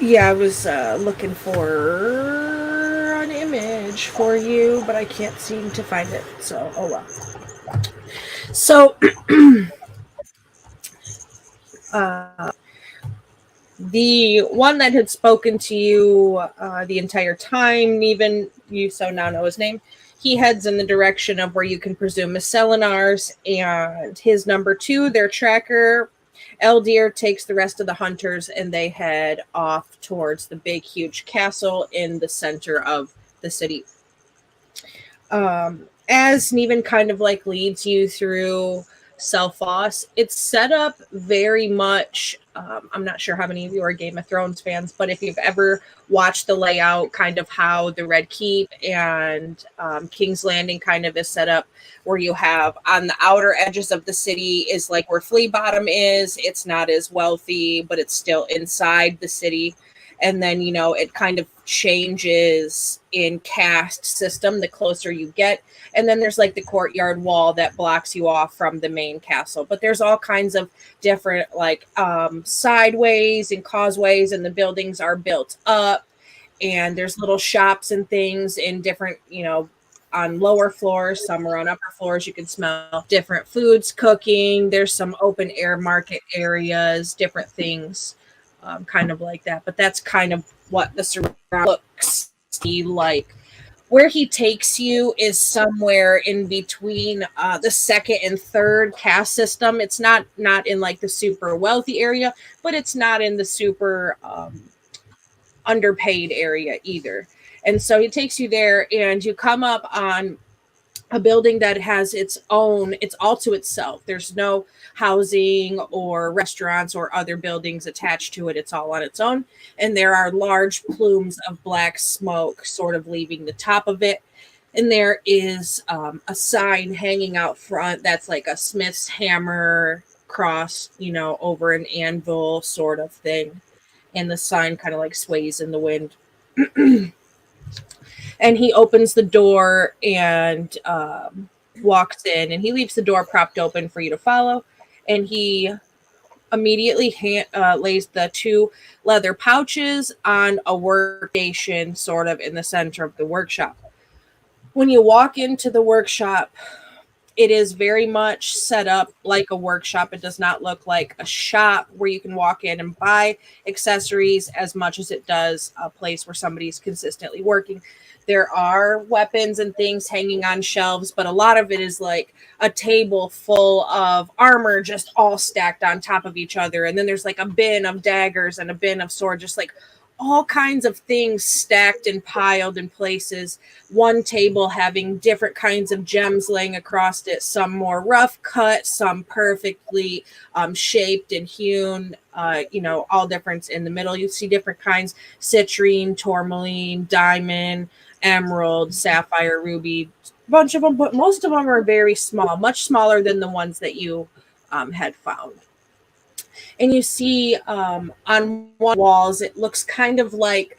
Yeah, I was looking for an image for you, but I can't seem to find it. So, oh well. So, the one that had spoken to you the entire time, even you so now know his name, he heads in the direction of where you can presume is Selenar's, and his number 2, their tracker, Eldir, takes the rest of the hunters, and they head off towards the big, huge castle in the center of the city. As Neven kind of like leads you through Selphos, it's set up very much I'm not sure how many of you are Game of Thrones fans, but if you've ever watched the layout, kind of how the Red Keep and King's Landing kind of is set up, where you have on the outer edges of the city is like where Flea Bottom is. It's not as wealthy, but it's still inside the city. And then, you know, it kind of changes in caste system the closer you get. And then there's like the courtyard wall that blocks you off from the main castle. But there's all kinds of different like sideways and causeways, and the buildings are built up. And there's little shops and things in different, you know, on lower floors, some are on upper floors. You can smell different foods cooking. There's some open air market areas, different things. Kind of like that, but that's kind of what the surround looks like. Where he takes you is somewhere in between the second and third caste system. It's not in like the super wealthy area, but it's not in the super underpaid area either. And so he takes you there, and you come up on a building that has its own, it's all to itself. There's no housing or restaurants or other buildings attached to it. It's all on its own. And there are large plumes of black smoke sort of leaving the top of it. And there is a sign hanging out front that's like a smith's hammer cross, you know, over an anvil sort of thing. And the sign kind of like sways in the wind. And he opens the door and walks in, and he leaves the door propped open for you to follow. And he immediately lays the 2 leather pouches on a workstation sort of in the center of the workshop. When you walk into the workshop, it is very much set up like a workshop. It does not look like a shop where you can walk in and buy accessories as much as it does a place where somebody's consistently working. There are weapons and things hanging on shelves, but a lot of it is like a table full of armor just all stacked on top of each other. And then there's like a bin of daggers and a bin of swords, just like all kinds of things stacked and piled in places. One table having different kinds of gems laying across it, some more rough cut, some perfectly shaped and hewn, you know, all different. In the middle, you see different kinds: citrine, tourmaline, diamond, emerald, sapphire, ruby, bunch of them, but most of them are very small, much smaller than the ones that you had found. And you see on one walls, it looks kind of like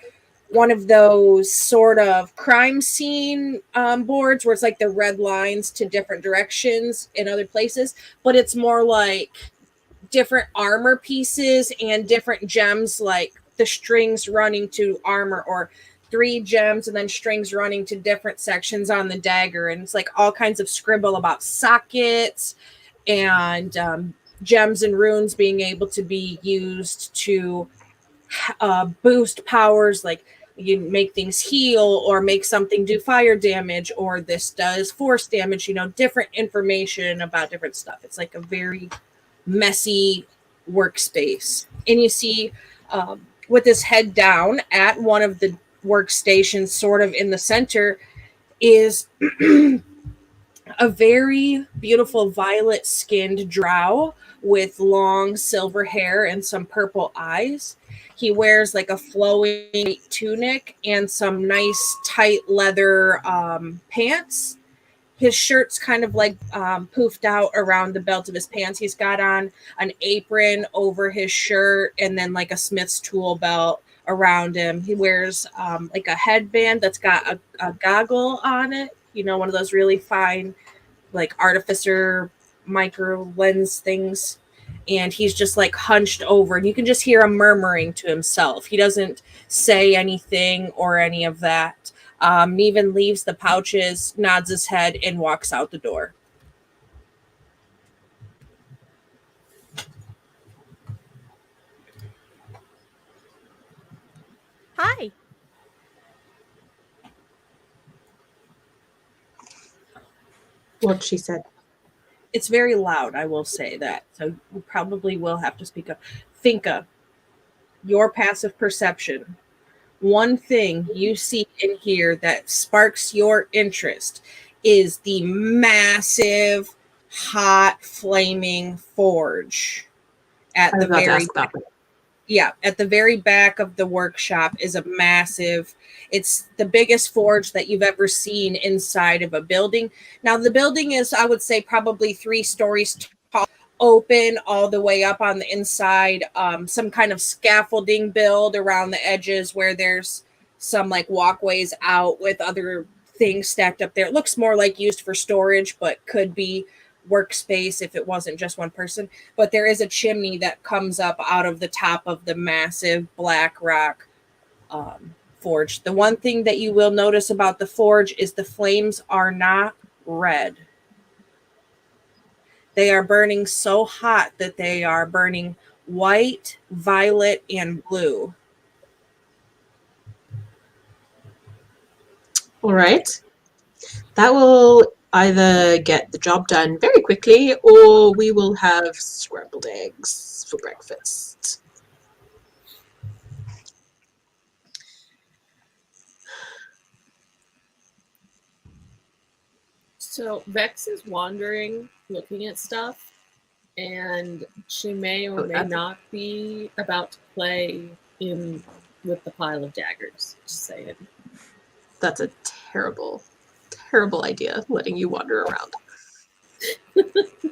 one of those sort of crime scene boards where it's like the red lines to different directions in other places, but it's more like different armor pieces and different gems, like the strings running to armor, or 3 gems and then strings running to different sections on the dagger. And it's like all kinds of scribble about sockets and gems and runes being able to be used to boost powers, like you make things heal or make something do fire damage, or this does force damage, you know, different information about different stuff. It's like a very messy workspace. And you see with his head down at one of the workstations sort of in the center is a very beautiful violet skinned drow with long silver hair and some purple eyes. He wears like a flowing tunic and some nice tight leather pants. His shirt's kind of like poofed out around the belt of his pants. He's got on an apron over his shirt and then like a smith's tool belt around him. He wears like a headband that's got a goggle on it, you know, one of those really fine like artificer micro lens things. And he's just like hunched over, and you can just hear him murmuring to himself. He doesn't say anything or any of that. Even leaves the pouches, nods his head, and walks out the door. Hi. What she said. It's very loud, I will say that. So you probably will have to speak up. Finka, your passive perception. One thing you see in here that sparks your interest is the massive, hot, flaming forge At I the was about to very ask about that. yeah, at the very back of the workshop is a massive, it's the biggest forge that you've ever seen inside of a building. Now, the building is, I would say, probably 3 stories tall, open all the way up on the inside, some kind of scaffolding build around the edges where there's some like walkways out with other things stacked up there. It looks more like used for storage, but could be workspace if it wasn't just one person. But there is a chimney that comes up out of the top of the massive black rock forge. The one thing that you will notice about the forge is the flames are not red. They are burning so hot that they are burning white, violet, and blue. All right. That will either get the job done very quickly, or we will have scrambled eggs for breakfast. So Vex is wandering, looking at stuff, and she may or may not be about to play in with the pile of daggers. Just saying. That's a terrible, terrible idea, letting you wander around.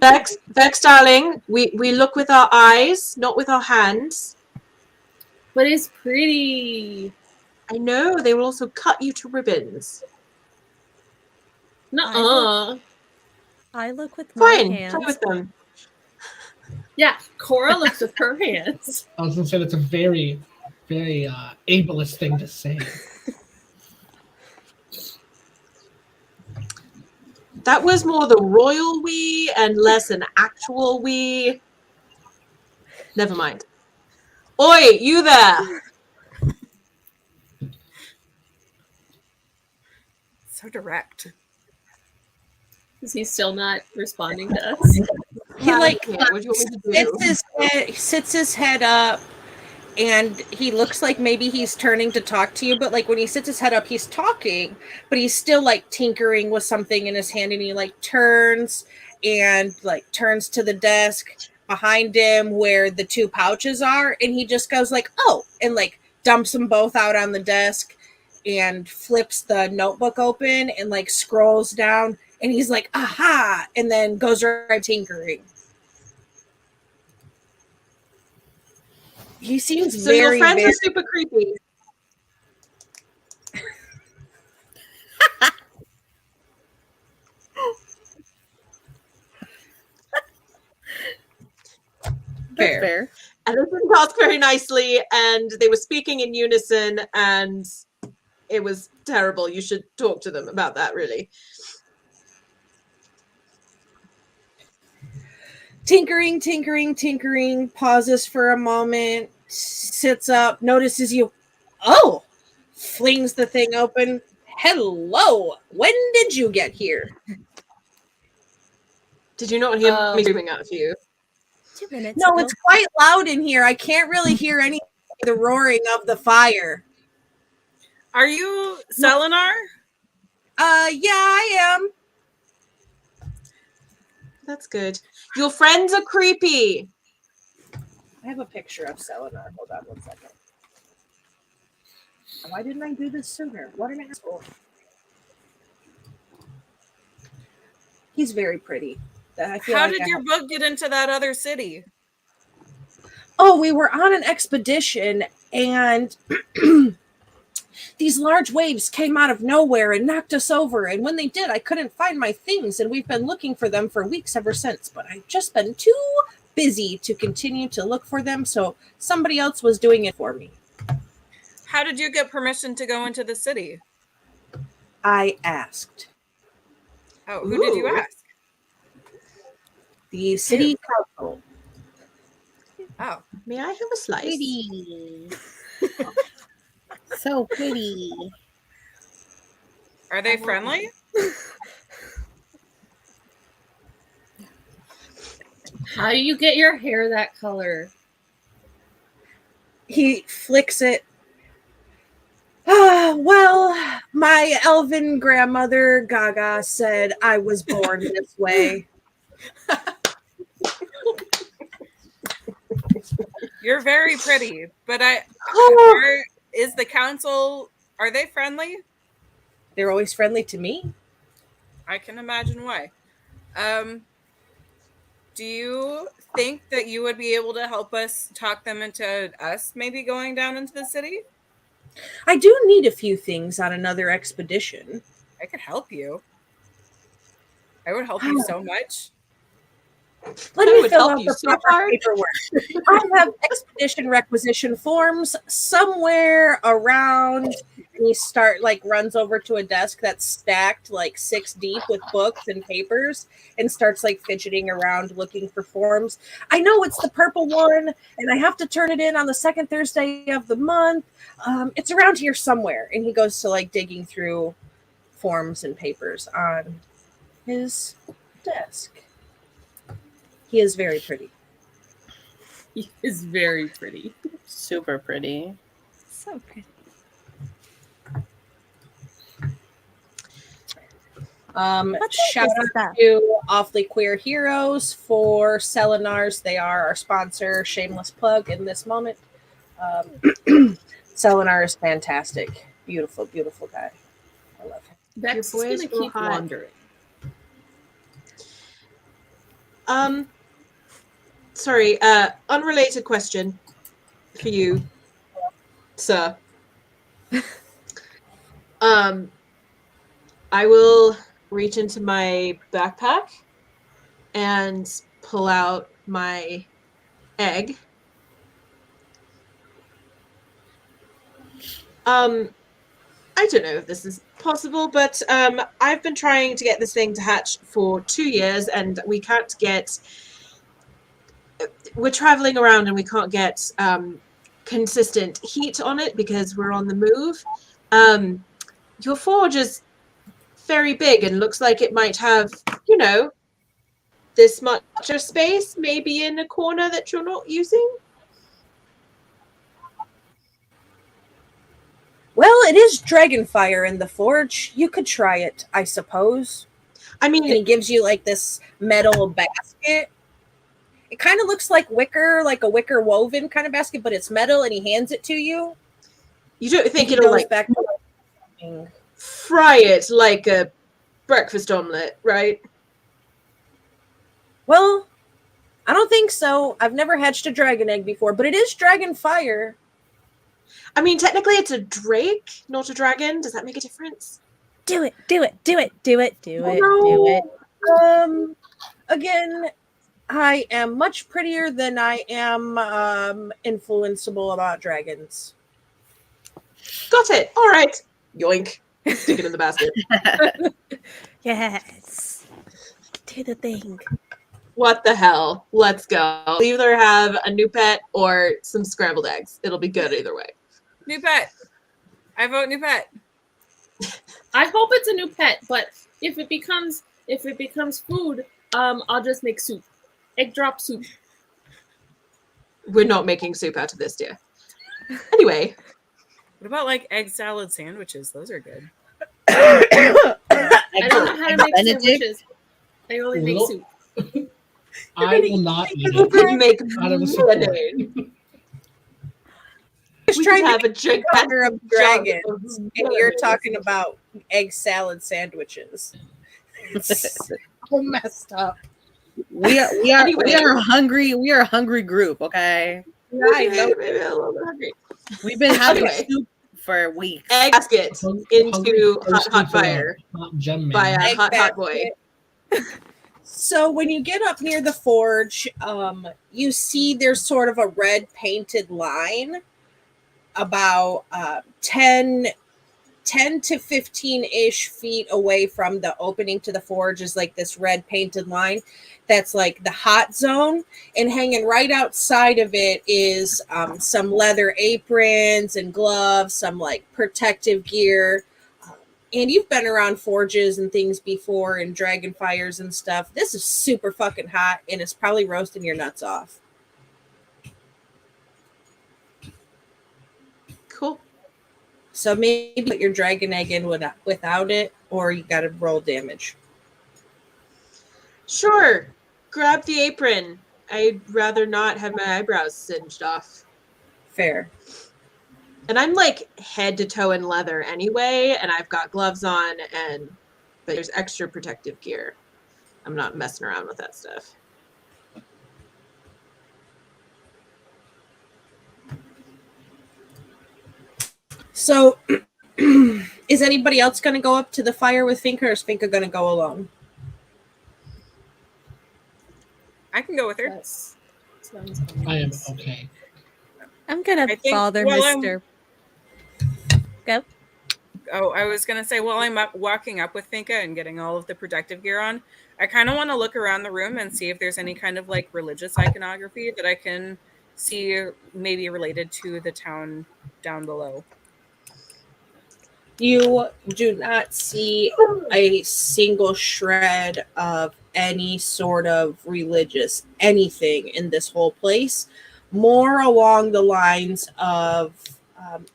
Vex, darling, we look with our eyes, not with our hands. But it's pretty. I know, they will also cut you to ribbons. Nuh-uh. I look with my Fine, hands. play with them. Yeah, Cora looks with her hands. I was going to say that's a very, very ableist thing to say. That was more the royal we and less an actual we. Never mind. Oi, you there! So direct. Is he still not responding to us? He like What do you want me to do? sits his head up, and he looks like maybe he's turning to talk to you, but like when he sits his head up, he's talking, but he's still like tinkering with something in his hand, and he like turns to the desk behind him where the 2 pouches are, and he just goes like, oh, and like dumps them both out on the desk and flips the notebook open and like scrolls down, and he's like, aha, and then goes right tinkering. He seems So very, your friends very are super creepy. fair. And they didn't talk very nicely, and they were speaking in unison, and it was terrible. You should talk to them about that, really. Tinkering, pauses for a moment, sits up, notices you. Oh, flings the thing open. Hello, when did you get here? Did you not hear me screaming out for you? 2 minutes No, ago. it's quite loud in here. I can't really hear any the roaring of the fire. Are you Selenar? Yeah, I am. That's good. Your friends are creepy. I have a picture of Selenar. Hold on 1 second. Why didn't I do this sooner? What an asshole. He's very pretty. I feel How like did I your have- book get into that other city? Oh, we were on an expedition, and these large waves came out of nowhere and knocked us over. And when they did, I couldn't find my things, and we've been looking for them for weeks ever since. But I've just been too busy to continue to look for them, so somebody else was doing it for me. How did you get permission to go into the city? I asked. Oh, who did you Ooh. ask? The city council. Oh, May I have a slice? Pretty. So pretty. are they friendly? How do you get your hair that color? He flicks it. Ah, well, my elven grandmother, Gaga, said I was born this way. You're very pretty, but is the council, are they friendly? They're always friendly to me. I can imagine why. Do you think that you would be able to help us talk them into us maybe going down into the city? I do need a few things on another expedition. I could help you. I would help you so much. Let I me would fill help out you the so proper hard. paperwork. I have expedition requisition forms somewhere around. And he runs over to a desk that's stacked like 6 deep with books and papers and starts like fidgeting around looking for forms. I know it's the purple one, and I have to turn it in on the second Thursday of the month. It's around here somewhere. And he goes to like digging through forms and papers on his desk. He is very pretty. He is very pretty. Super pretty. So pretty. Shout out to Awfully Queer Heroes for selling ours. They are our sponsor. Shameless plug in this moment. Selenar is fantastic. Beautiful, beautiful guy. I love him. Vex Your is boys gonna were keep hot. wandering. Sorry, unrelated question for you, sir. I will reach into my backpack and pull out my egg. I don't know if this is possible, but I've been trying to get this thing to hatch for 2 years, and we can't get. We're traveling around, and we can't get consistent heat on it because we're on the move. Your forge is very big and looks like it might have, this much of space, maybe in a corner that you're not using. Well, it is Dragonfire in the forge. You could try it, I suppose. I mean, And he gives you like this metal basket. It kind of looks like wicker, like a wicker woven kind of basket, but it's metal, and he hands it to you. you don't think He it'll goes like back to fry it like a breakfast omelet, right? Well, I don't think so. I've never hatched a dragon egg before, but it is Dragonfire. I mean, technically it's a drake, not a dragon. Does that make a difference? Do it, do it, do it, do it, do it, No. do it. Again, I am much prettier than I am influenceable about dragons. Got it. All right. Yoink. Stick it in the basket. Yes. Do the thing. What the hell? Let's go. We'll either have a new pet or some scrambled eggs. It'll be good either way. New pet. I vote new pet. I hope it's a new pet, but if it becomes food, I'll just make soup. Egg drop soup. We're not making soup out of this, dear. Anyway. What about like egg salad sandwiches? Those are good. I don't know how to make sandwiches. I only make soup. I will not eat We it. could make Out of a support. lemonade. Just We trying could to have a drink gigantic of dragons, and you're talking about egg salad sandwiches. It's so messed up. We are Anyway. hungry. We are a hungry group. Okay, I know. Maybe a little bit hungry. we've been having Anyway. soup for weeks. Egg basket Hungry into thirsty hot for a fire hot gem by man. a Egg hot boy. So when you get up near the forge, you see there's sort of a red painted line about 10 to 15-ish feet away from the opening to the forge is like this red painted line that's like the hot zone, and hanging right outside of it is some leather aprons and gloves, some like protective gear. And you've been around forges and things before and dragon fires and stuff. This is super fucking hot, and it's probably roasting your nuts off. Cool. So maybe put your dragon egg in without it, or you gotta roll damage. Sure. Grab the apron. I'd rather not have my eyebrows singed off. Fair. And I'm like head to toe in leather anyway, and I've got gloves on, but there's extra protective gear. I'm not messing around with that stuff. So, is anybody else going to go up to the fire with Finka, or is Finka going to go alone? I can go with her. Yes. Sounds I am nice. okay. I'm gonna I think bother while I'm- Mr. Go. Oh, I was gonna say while I'm walking up with Finka and getting all of the protective gear on, I kind of want to look around the room and see if there's any kind of like religious iconography that I can see maybe related to the town down below. You do not see a single shred of any sort of religious anything in this whole place. More along the lines of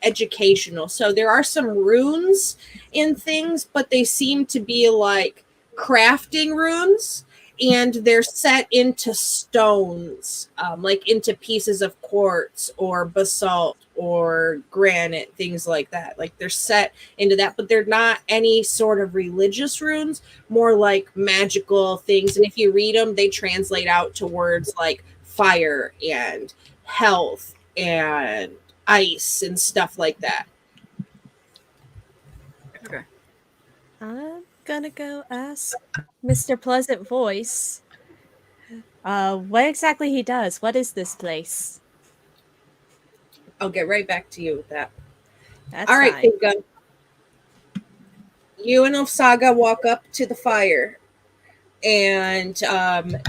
educational. So there are some runes in things, but they seem to be like crafting runes, and they're set into stones, like into pieces of quartz or basalt or granite, things like that. Like they're set into that, but they're not any sort of religious runes, more like magical things. And if you read them, they translate out to words like fire and health and ice and stuff like that. Okay. I'm gonna go ask Mr. Pleasant Voice what exactly he does. What is this place? I'll get right back to you with that. That's All right, fine. Finka. You and Osaga walk up to the fire, and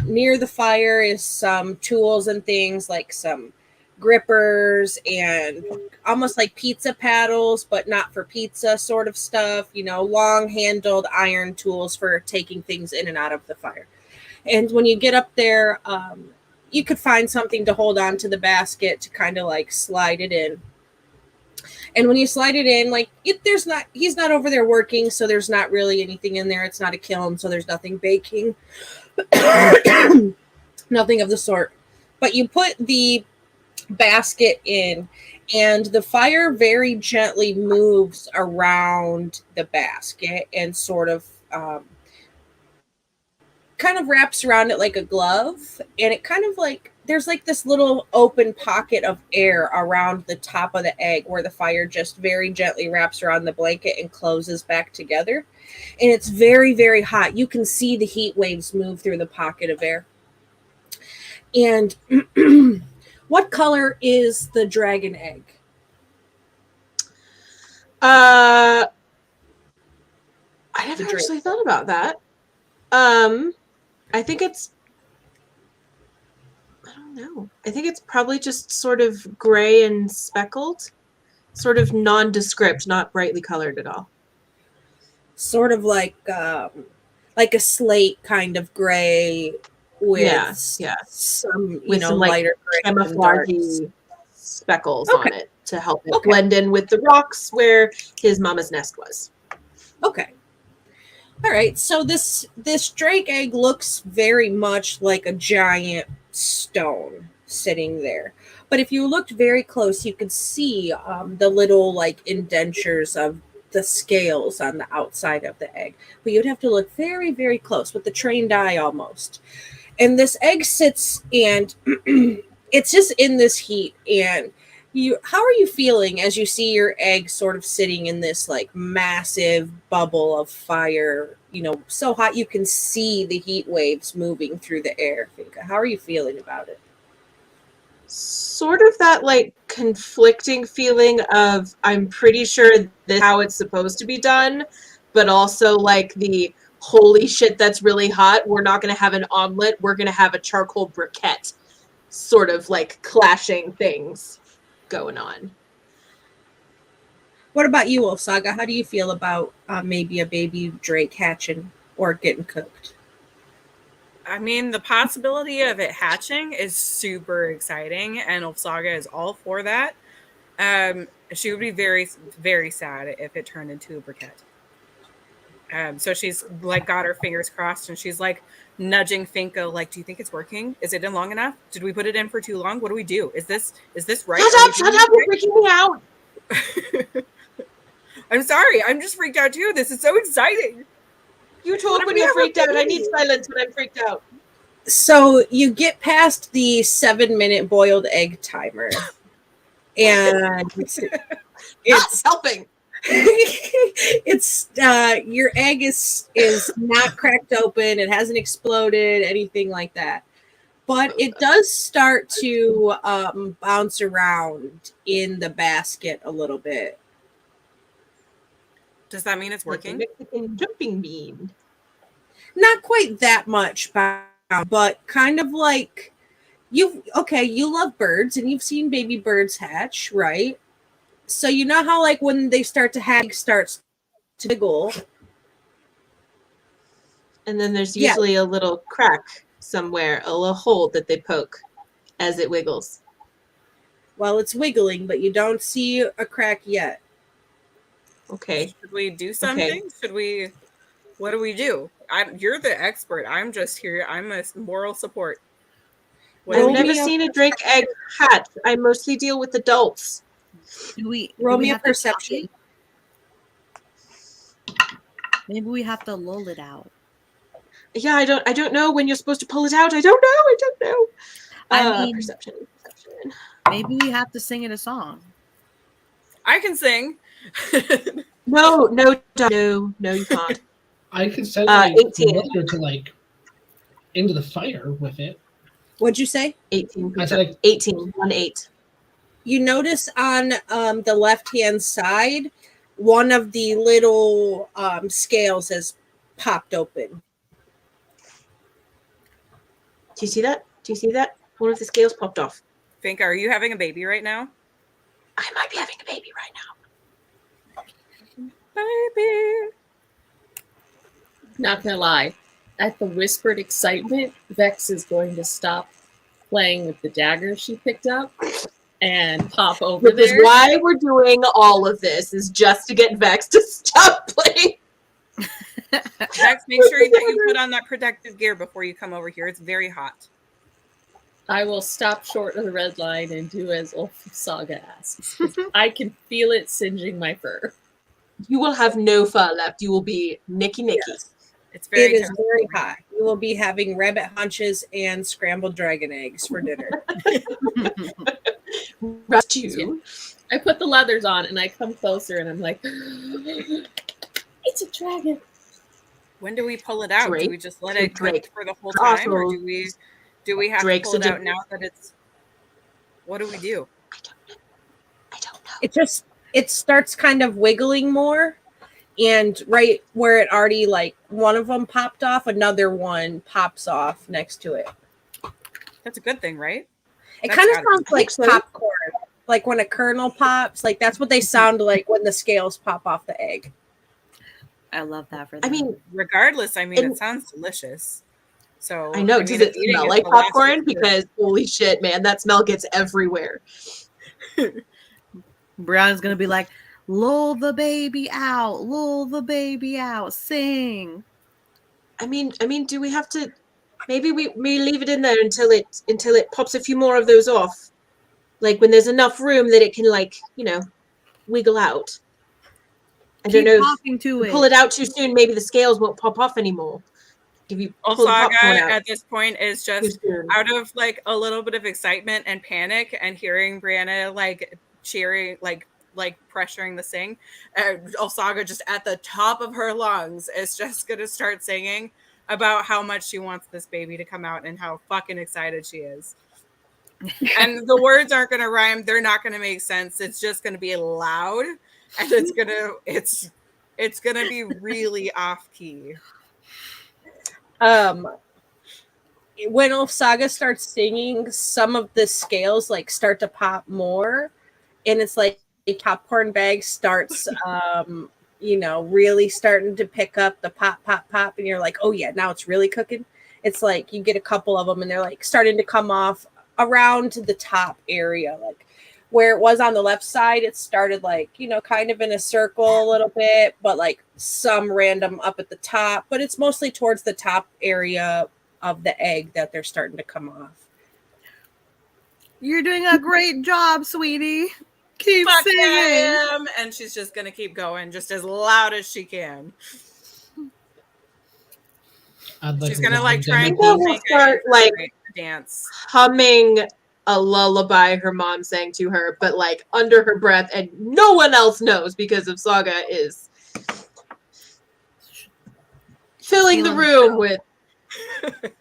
near the fire is some tools and things like some grippers and almost like pizza paddles, but not for pizza sort of stuff, you know, long handled iron tools for taking things in and out of the fire. And when you get up there, you could find something to hold on to the basket to kind of like slide it in. And when you slide it in, like he's not over there working, so there's not really anything in there. It's not a kiln, so there's nothing baking, nothing of the sort. But you put the basket in, and the fire very gently moves around the basket and sort of kind of wraps around it like a glove, and it kind of like there's like this little open pocket of air around the top of the egg where the fire just very gently wraps around the blanket and closes back together. And it's very, very hot. You can see the heat waves move through the pocket of air. And what color is the dragon egg? I never actually thought about that. I think it's, I don't know. I think it's probably just sort of gray and speckled, sort of nondescript, not brightly colored at all. Sort of like a slate kind of gray with some, with some lighter like gray and darks. camouflagey speckles on it to help it blend in with the rocks where his mama's nest was. Okay. All right. So this drake egg looks very much like a giant stone sitting there. But if you looked very close, you could see the little like indentures of the scales on the outside of the egg. But you'd have to look very, very close with the trained eye almost. And this egg sits, and it's just in this heat. And how are you feeling as you see your egg sort of sitting in this like massive bubble of fire, so hot you can see the heat waves moving through the air? Finka, how are you feeling about it? Sort of that like conflicting feeling of I'm pretty sure this is how it's supposed to be done, but also like the holy shit, that's really hot. We're not going to have an omelet. We're going to have a charcoal briquette, sort of like clashing things going on. What about you, Osaga? How do you feel about maybe a baby drake hatching or getting cooked? I mean, the possibility of it hatching is super exciting, and Osaga is all for that. She would be very, very sad if it turned into a briquette. So she's like got her fingers crossed, and she's like, nudging Finko, like, do you think it's working? Is it in long enough? Did we put it in for too long? What do we do? Is this right? Shut up, you're freaking me out. I'm sorry, I'm just freaked out too. This is so exciting. You talk when you're freaked out. I need silence when I'm freaked out. So you get past the 7-minute boiled egg timer, and It's helping. it's your egg is not cracked open. It hasn't exploded, anything like that. But it does start to bounce around in the basket a little bit. Does that mean it's Like a working? Mexican jumping bean. Not quite that much bound, but kind of like you love birds and you've seen baby birds hatch, right? So you know how like when they start to hatch, it starts to wiggle. And then there's Yeah. usually a little crack somewhere, a little hole that they poke as it wiggles. Well, it's wiggling, but you don't see a crack yet. Okay. Should we do something? Should we? What do we do? You're the expert. I'm just here. I'm a moral support. What do I've we never do? seen a drake egg hatch. I mostly deal with adults. Roll me a have to perception. Maybe we have to lull it out. Yeah, I don't know when you're supposed to pull it out. I don't know. I mean- Perception. Maybe we have to sing it a song. I can sing. No, you can't. I could send 18. Walter to like into the fire with it. What'd you say? 18. I said like 18. 1-8. You notice on the left-hand side, one of the little scales has popped open. Do you see that? One of the scales popped off. Finka, are you having a baby right now? I might be having a baby right now. Baby. Not gonna lie, at the whispered excitement, Vex is going to stop playing with the dagger she picked up and pop over Which is there. why we're doing all of this, is just to get Vex to stop playing. Vex, make sure that you put on that protective gear before you come over here. It's very hot. I will stop short of the red line and do as Saga asks. I can feel it singeing my fur. You will have no fur left. You will be Nicky. Yes. It's It very is very hot. You will be having rabbit haunches and scrambled dragon eggs for dinner. Stew. I put the leathers on and I come closer and I'm like, it's a dragon. When do we pull it out? Drake. Do we just let it Drake. cook for the whole time, or Also, do we have Drake's to pull it a out now that it's? What do we do? I don't know. It starts kind of wiggling more, and right where it already like one of them popped off, another one pops off next to it. That's a good thing, right? It That's kind of gotta be- sounds like so. popcorn, like when a kernel pops. Like that's what they sound like when the scales pop off the egg. I love that for them. I mean, Regardless, I mean, And- it sounds delicious. So I know. mean, Does if it eating smell is like the last popcorn? thing to- Because holy shit, man, that smell gets everywhere. Brianna's gonna be like, lull the baby out, sing. I mean, do we have to? Maybe we leave it in there until it pops a few more of those off, like when there's enough room that it can wiggle out. I don't Keep know. If talking to we it. pull it out too soon, maybe the scales won't pop off anymore. If you pull the Osaga popcorn out at this point is too just soon. out of like a little bit of excitement and panic, and hearing Brianna like cheering, like pressuring the sing. Osaga just at the top of her lungs is just gonna start singing about how much she wants this baby to come out and how fucking excited she is. And the words aren't gonna rhyme. They're not gonna make sense. It's just gonna be loud, and it's gonna be really off key. When Osaga starts singing, some of the scales like start to pop more, and it's like a popcorn bag starts really starting to pick up the pop, and you're like, oh yeah, now it's really cooking. It's like you get a couple of them and they're like starting to come off around to the top area, like where it was on the left side. It started like, kind of in a circle a little bit, but like some random up at the top, but it's mostly towards the top area of the egg that they're starting to come off. You're doing a great job, sweetie. Keep Fuck singing. yeah, I am. And she's just gonna keep going just as loud as she can. She's gonna like try and Finka pull will start like dance. humming a lullaby her mom sang to her, but like under her breath, and no one else knows because of Saga is filling the room with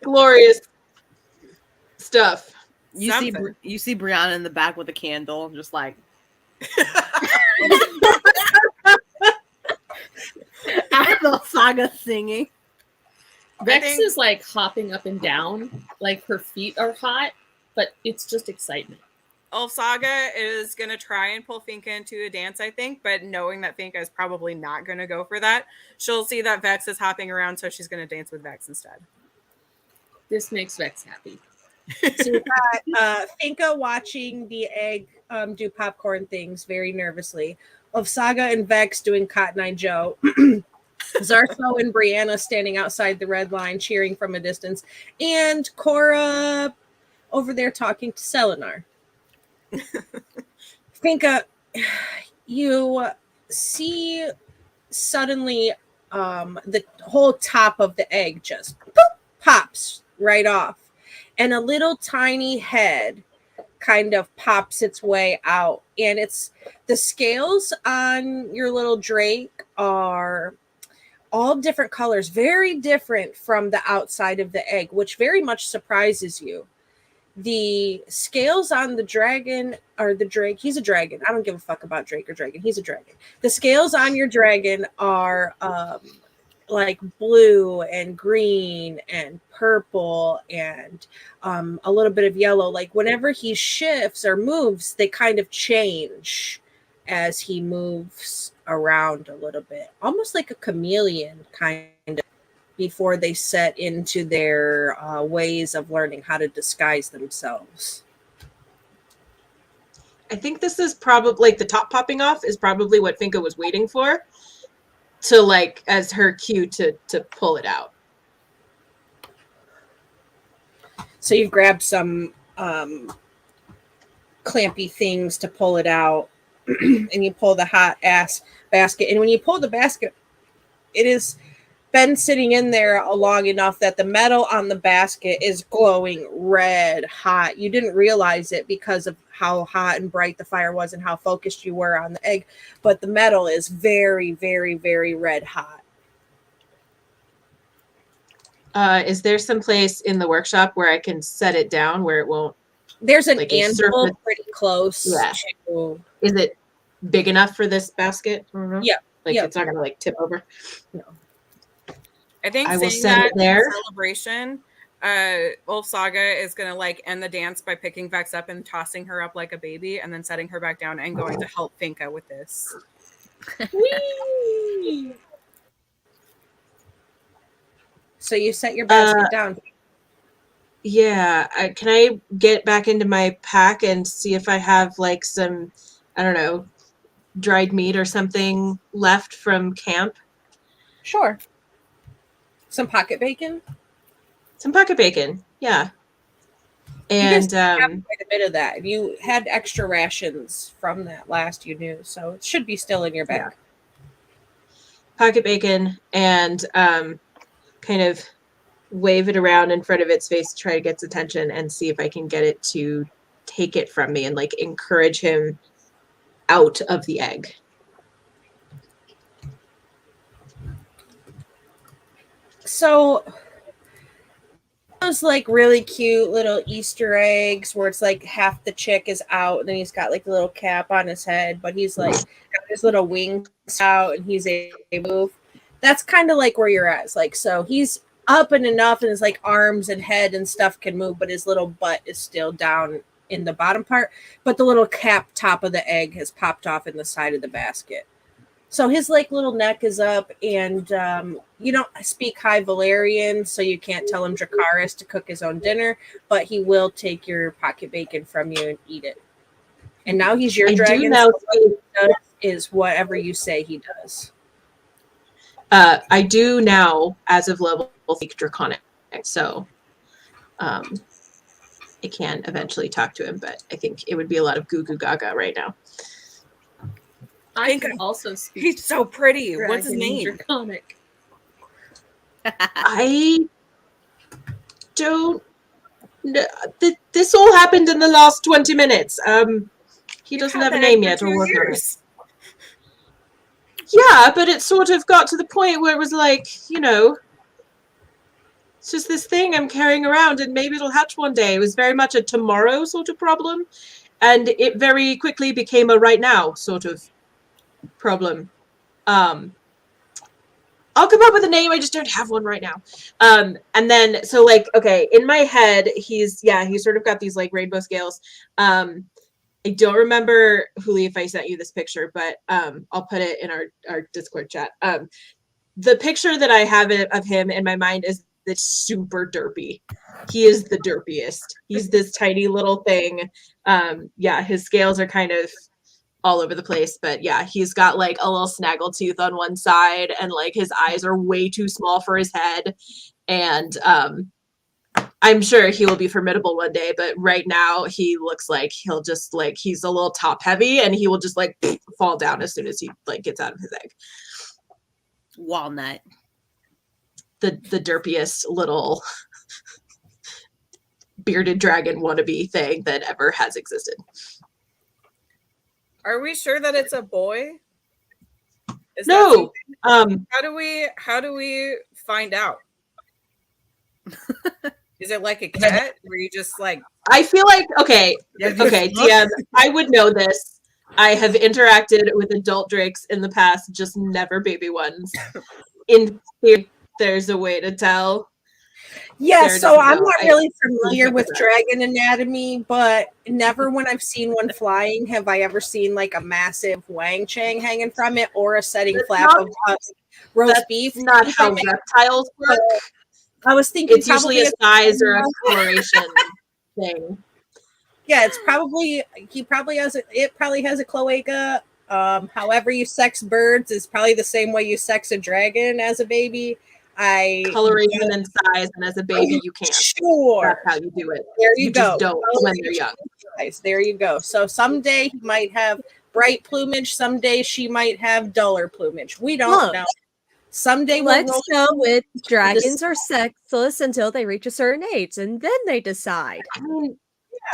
glorious stuff. You see Brianna in the back with a candle, just like I know Saga singing. Vex is like hopping up and down, like her feet are hot, but it's just excitement. Saga is going to try and pull Finka into a dance, I think, but knowing that Finka is probably not going to go for that, she'll see that Vex is hopping around, so she's going to dance with Vex instead. This makes Vex happy. So we've got Finka watching the egg do popcorn things very nervously. Of Saga and Vex doing Cotton Eye Joe. Zarso and Brianna standing outside the red line cheering from a distance. And Cora over there talking to Selenar. Finka, you see suddenly the whole top of the egg just pops right off. And a little tiny head kind of pops its way out. And it's the scales on your little drake are all different colors, very different from the outside of the egg, which very much surprises you. The scales on the dragon or the drake, he's a dragon. I don't give a fuck about drake or dragon. He's a dragon. The scales on your dragon are like blue and green and purple and a little bit of yellow. Like whenever he shifts or moves, they kind of change as he moves around a little bit, almost like a chameleon kind of, before they set into their ways of learning how to disguise themselves. I think this is probably like the top popping off is probably what Finka was waiting for, to like as her cue to pull it out. So you grab some clampy things to pull it out, and you pull the hot ass basket. And when you pull the basket, it has been sitting in there long enough that the metal on the basket is glowing red hot. You didn't realize it because of how hot and bright the fire was and how focused you were on the egg, but the metal is very, very, very red hot. Is there some place in the workshop where I can set it down where it won't? There's an like anvil pretty close. Yeah. To... Is it big enough for this basket? Yeah. Like yeah. it's not gonna like tip over. No. I think I will saying send that it there. celebration, Ulf Saga is gonna like end the dance by picking Vex up and tossing her up like a baby, and then setting her back down and going to help Finka with this. Whee! So you set your basket down. Yeah, can I get back into my pack and see if I have like some, I don't know, dried meat or something left from camp? Sure. Some pocket bacon. Some pocket bacon, yeah. You And guys have quite a bit of that. You had extra rations from that last you knew, so it should be still in your bag. pocket bacon and kind of wave it around in front of its face to try to get its attention and see if I can get it to take it from me and like encourage him out of the egg. So those like really cute little Easter eggs where it's like half the chick is out and then he's got like a little cap on his head, but he's like got his little wings out and he's able to move. That's kind of like where you're at. It's like, so he's up and enough and his like arms and head and stuff can move, but his little butt is still down in the bottom part. But the little cap top of the egg has popped off in the side of the basket. So his like little neck is up, and you don't speak High Valerian, so you can't tell him Dracarys to cook his own dinner, but he will take your pocket bacon from you and eat it. And now he's your dragon. So what he does is whatever you say he does. I do now, as of level, speak Draconic. So I can eventually talk to him, but I think it would be a lot of goo goo gaga right now. I can also speak. He's so pretty. What's his Dragon name? Draconic. I don't know. This all happened in the last 20 minutes. He doesn't have a name yet or work on it. Yeah, but it sort of got to the point where it was like, you know, it's just this thing I'm carrying around and maybe it'll hatch one day. It was very much a tomorrow sort of problem. And it very quickly became a right now sort of problem. I'll come up with a name. I just don't have one right now. And then, so like, okay, in my head, he's sort of got these like rainbow scales. I don't remember, Huli, if I sent you this picture, but I'll put it in our Discord chat. The picture that I have of him in my mind is this super derpy. He is the derpiest. He's this tiny little thing. His scales are kind of all over the place, but yeah, he's got like a little snaggle tooth on one side and like his eyes are way too small for his head. And I'm sure he will be formidable one day, but right now he looks like he'll just like, he's a little top heavy and he will just like fall down as soon as he like gets out of his egg. Walnut. The derpiest little bearded dragon wannabe thing that ever has existed. Are we sure that it's a boy? Is No. how do we find out? Is it like a cat where you just like? I feel like okay, DM. I would know this. I have interacted with adult drakes in the past, just never baby ones. In theory, there's a way to tell. Yeah, Sarah so doesn't I'm know. not I- really familiar with dragon anatomy, but never when I've seen one flying have I ever seen like a massive wang chang hanging from it or a setting That's flap not- of roast That's beef. not how reptiles work. I was thinking It's usually a size or a coloration thing. Yeah, it's probably it probably has a cloaca. However you sex birds is probably the same way you sex a dragon as a baby. Coloration and size, and as a baby you can't. Sure. That's how you do it. There you just go. don't when they're young. Nice. There you go. So someday he might have bright plumage. Someday she might have duller plumage. We don't Look, know. Someday Let's we'll go with dragons are sexless until they reach a certain age, and then they decide. I mean,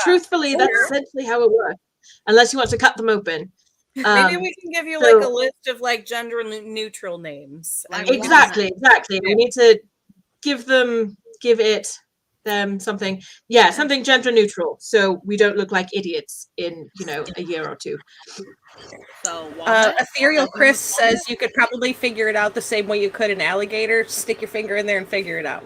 truthfully, that's essentially how it works. Unless you want to cut them open. Maybe we can give you so- like a list of like gender neutral names. Like Exactly. We need to give them something. Yeah, something gender neutral, so we don't look like idiots in a year or two. So Ethereal Chris says you could probably figure it out the same way you could an alligator. Stick your finger in there and figure it out.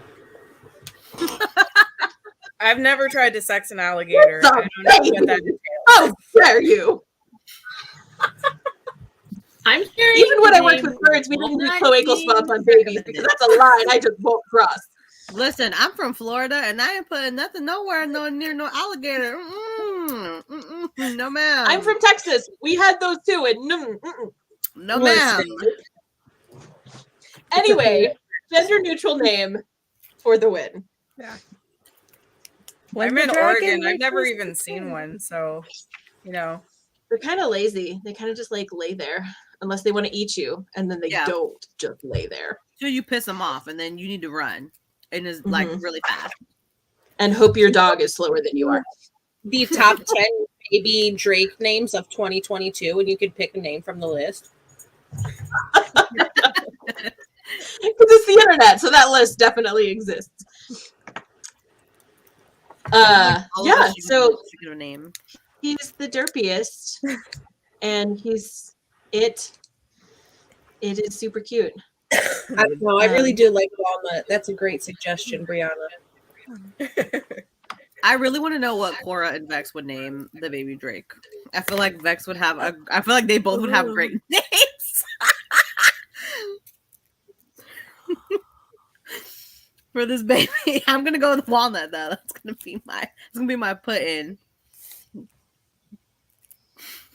I've never tried to sex an alligator. What's I up, don't know what that baby? entails. How dare you? I'm hearing Even when the I worked name with birds, we didn't do Walnut cloacal beans. swabs on babies because that's a line I just won't cross. listen, I'm from Florida and I ain't putting nothing nowhere near no alligator. No ma'am. I'm from Texas. We had those too, and no ma'am. Anyway, gender neutral name for the win. When I'm the in dragon Oregon. I've never reaches even the seen tail. one, so They're kind of lazy. They kind of just like lay there unless they want to eat you, and then they Yeah. don't just lay there Till you piss them off and then you need to run. And it's like really fast. and hope your dog is slower than you are. The top 10 baby Drake names of 2022, and you could pick a name from the list. Because it's the internet, so that list definitely exists. All of Yeah, us should so give a name. he's the derpiest, and it is super cute. I don't know. I really do like walnut. That's a great suggestion, Brianna. I really want to know what Cora and Vex would name the baby Drake. I feel like Vex would have I feel like they both would have great names. For this baby. I'm gonna go with walnut though. That's gonna be my put in.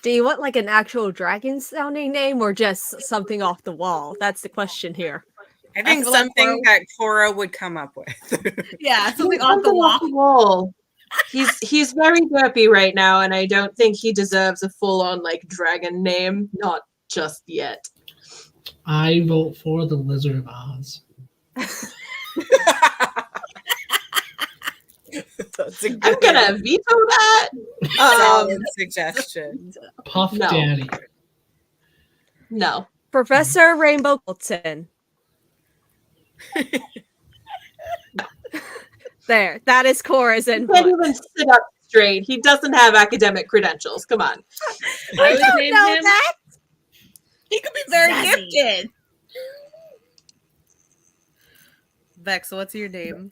Do you want like an actual dragon sounding name or just something off the wall? That's the question here. I think feel like something that Cora would come up with. Yeah, something He's off the wall. wall. He's very derpy right now, and I don't think he deserves a full-on like dragon name. Not just yet. I vote for the Lizard of Oz. That's a good I'm gonna veto that. solid suggestion. Puff No. Daddy. No. Professor Rainbow Colton. There, that is Cora's He can't input. even sit up straight. He doesn't have academic credentials. Come on. I would name know him that. He could be very Zazzy. gifted. Vex, so what's your name?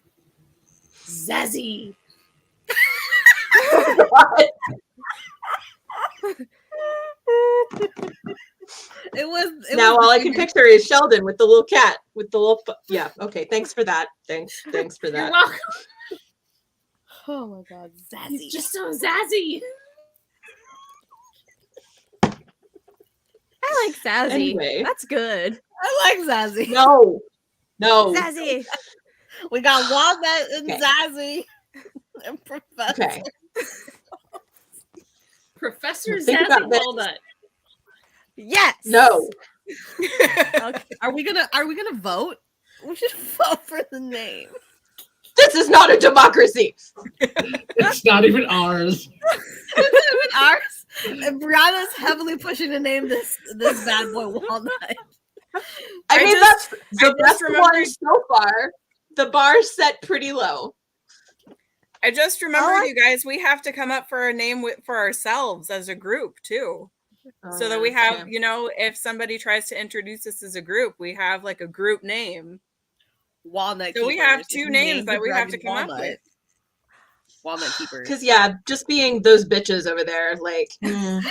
Zazzy. Now all I can picture is Sheldon with the little cat with the little yeah. Okay, thanks for that. Thanks for You're that. welcome. Oh my god, Zazzy. He's just so zazzy. I like Zazzy. Anyway. That's good. I like Zazzy. No. Zazzy. We got Walnut and Okay. Zazzy. And Professor. Okay. Professor Think Zazzy about this. Walnut. Yes. No. Okay. Are we gonna vote? We should vote for the name. This is not a democracy. It's not even ours. It's even ours. And Brianna's heavily pushing to name this bad boy Walnut. I mean, just- that's the I best just remembered- one so far. The bar's set pretty low. I just remembered, I- you guys, we have to come up for a name for ourselves as a group too. So that we have, you know, if somebody tries to introduce us as a group, we have like a group name. Walnut. So we Keepers. have If two you names name that the we have to dragon come up with. Walnut Keepers. Because yeah, just being those bitches over there, like would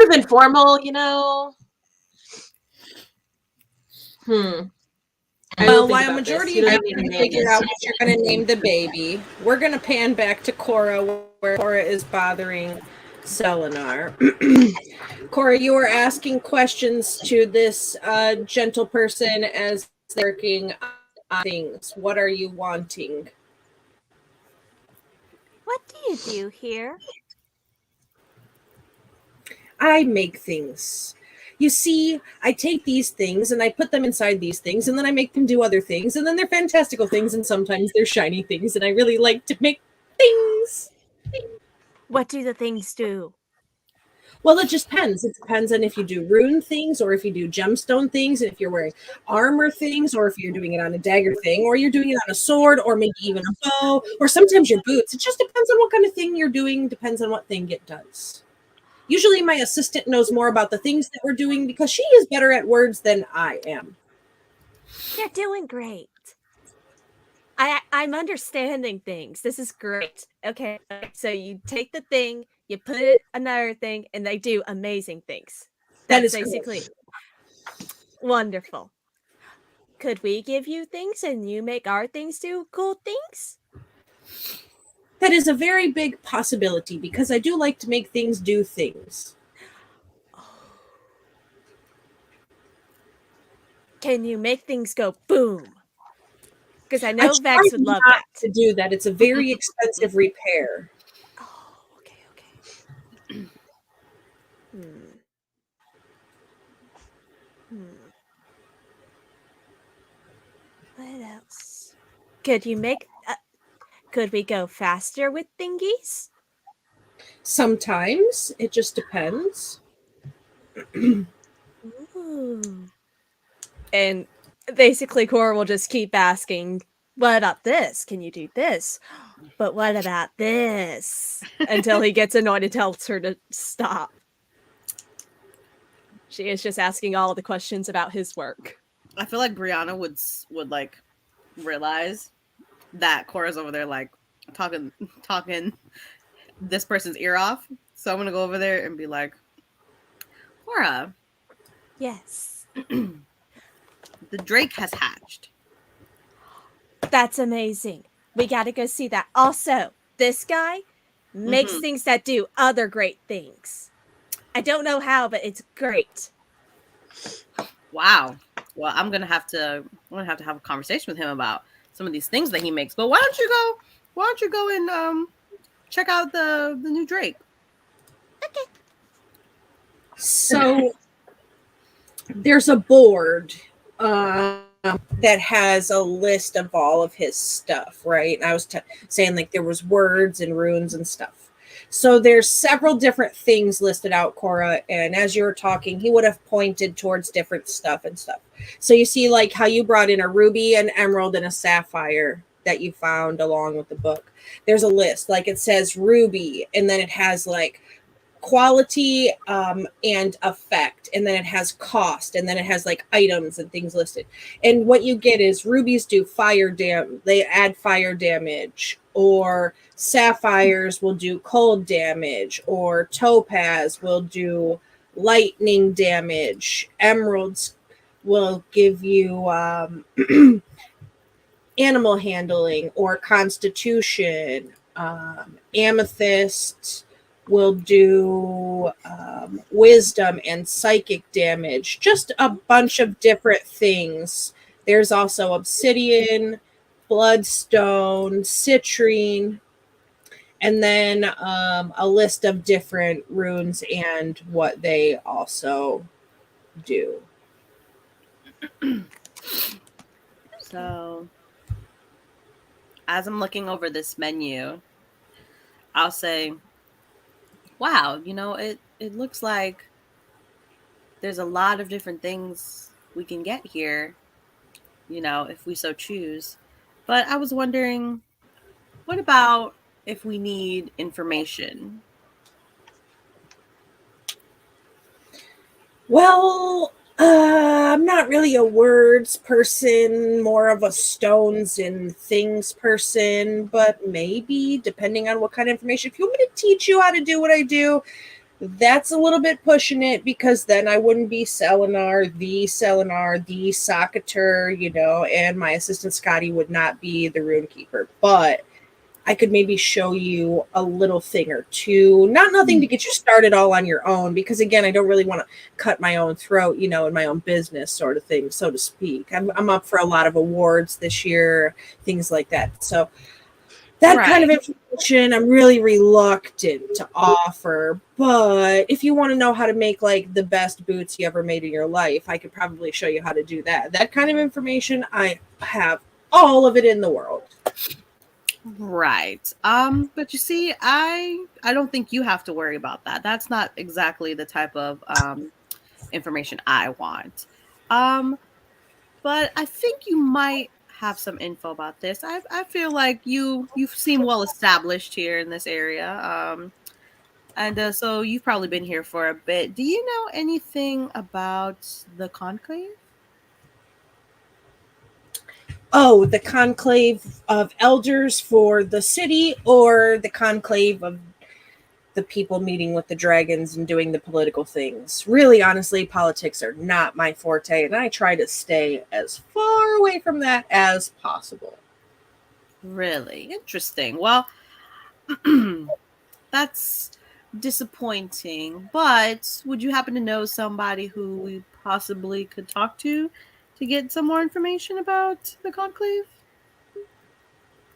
have been formal, you know. I will Well, think while a about majority this. of You you don't need can to name figure this. out what you're going to name the baby, we're going to pan back to Cora, where Cora is bothering Selenar. Cora, you are asking questions to this gentle person as they're working on things. What are you wanting? What do you do here? I make things. You see, I take these things and I put them inside these things, and then I make them do other things, and then they're fantastical things, and sometimes they're shiny things, and I really like to make things. What do the things do? Well, it just depends. It depends on if you do rune things, or if you do gemstone things, and if you're wearing armor things, or if you're doing it on a dagger thing, or you're doing it on a sword, or maybe even a bow, or sometimes your boots. It just depends on what kind of thing you're doing, depends on what thing it does. Usually my assistant knows more about the things that we're doing because she is better at words than I am. You're doing great. I'm understanding things. This is great. Okay, so you take the thing, you put it another thing, and they do amazing things. That That's is basically wonderful. Could we give you things and you make our things do cool things? That is a very big possibility because I do like to make things do things. Can you make things go boom? Because I I know try Vex would love not that. to do that. It's a very expensive repair. Oh, okay. What else? Could you make? Could we go faster with thingies? Sometimes it just depends. Ooh. And basically, Cora will just keep asking, "What about this? Can you do this? But what about this?" Until he gets annoyed and tells her to stop. She is just asking all the questions about his work. I feel like Brianna would like realize that Cora's over there like talking this person's ear off. So I'm gonna go over there and be like, Cora, Yes. the Drake has hatched. That's amazing. We gotta go see that. Also, this guy makes things that do other great things. I don't know how, but it's great. Wow. Well, I'm gonna have to have a conversation with him about some of these things that he makes. But why don't you go and check out the new Drake? So there's a board that has a list of all of his stuff, right? And I was saying like there was words and runes and stuff. So there's several different things listed out, Cora. And as you were talking, he would have pointed towards different stuff and stuff. So you see like how you brought in a ruby, an emerald, and a sapphire that you found along with the book. There's a list, like it says ruby, and then it has like quality and effect, and then it has cost, and then it has like items and things listed. And what you get is rubies do they add fire damage, or sapphires will do cold damage, or topaz will do lightning damage, emeralds will give you animal handling or constitution, amethyst will do wisdom and psychic damage, just a bunch of different things. There's also obsidian, bloodstone, citrine, and then a list of different runes and what they also do. So, as I'm looking over this menu, I'll say, wow, it looks like there's a lot of different things we can get here, if we so choose. But I was wondering, what about if we need information? Well, I'm not really a words person, more of a stones and things person, but maybe depending on what kind of information. If you want me to teach you how to do what I do, that's a little bit pushing it, because then I wouldn't be Selenar, the Socketer, and my assistant Scotty would not be the rune keeper. But I could maybe show you a little thing or two. Nothing to get you started all on your own, because again, I don't really want to cut my own throat, in my own business sort of thing, so to speak. I'm up for a lot of awards this year, things like that. So that kind of information I'm really reluctant to offer. But if you want to know how to make like the best boots you ever made in your life, I could probably show you how to do that. That kind of information, I have all of it in the world. Right. But you see, I don't think you have to worry about that. That's not exactly the type of information I want. But I think you might have some info about this. I feel like you seem well established here in this area. And so you've probably been here for a bit. Do you know anything about the conclave? Oh, the conclave of elders for the city, or the conclave of the people meeting with the dragons and doing the political things? Really, honestly, politics are not my forte, and I try to stay as far away from that as possible. Really interesting. Well, that's disappointing, but would you happen to know somebody who we possibly could talk to get some more information about the conclave?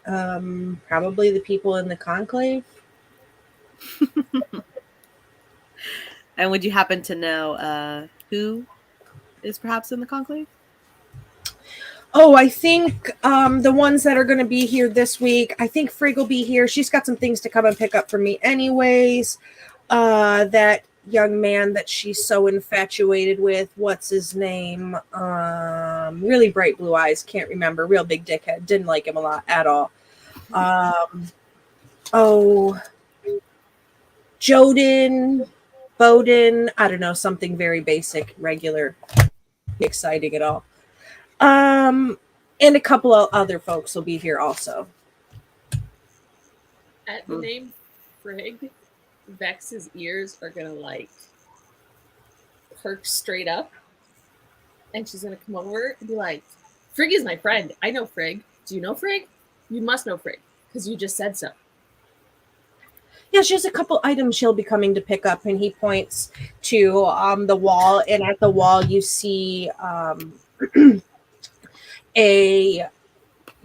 Probably the people in the conclave. And would you happen to know who is perhaps in the conclave? Oh, I think the ones that are going to be here this week, I think Frigg will be here. She's got some things to come and pick up for me anyways. That young man that she's so infatuated with, what's his name? Really bright blue eyes, can't remember. Real big dickhead. Didn't like him a lot at all. Joden, Bowden, I don't know, something very basic, regular, exciting at all. And a couple of other folks will be here also. At the name Frigg, Vex's ears are gonna like perk straight up, and she's gonna come over and be like, "Frigg is my friend. I know Frigg. Do you know Frigg? You must know Frigg because you just said so." Yeah, she has a couple items she'll be coming to pick up, and he points to the wall, and at the wall you see a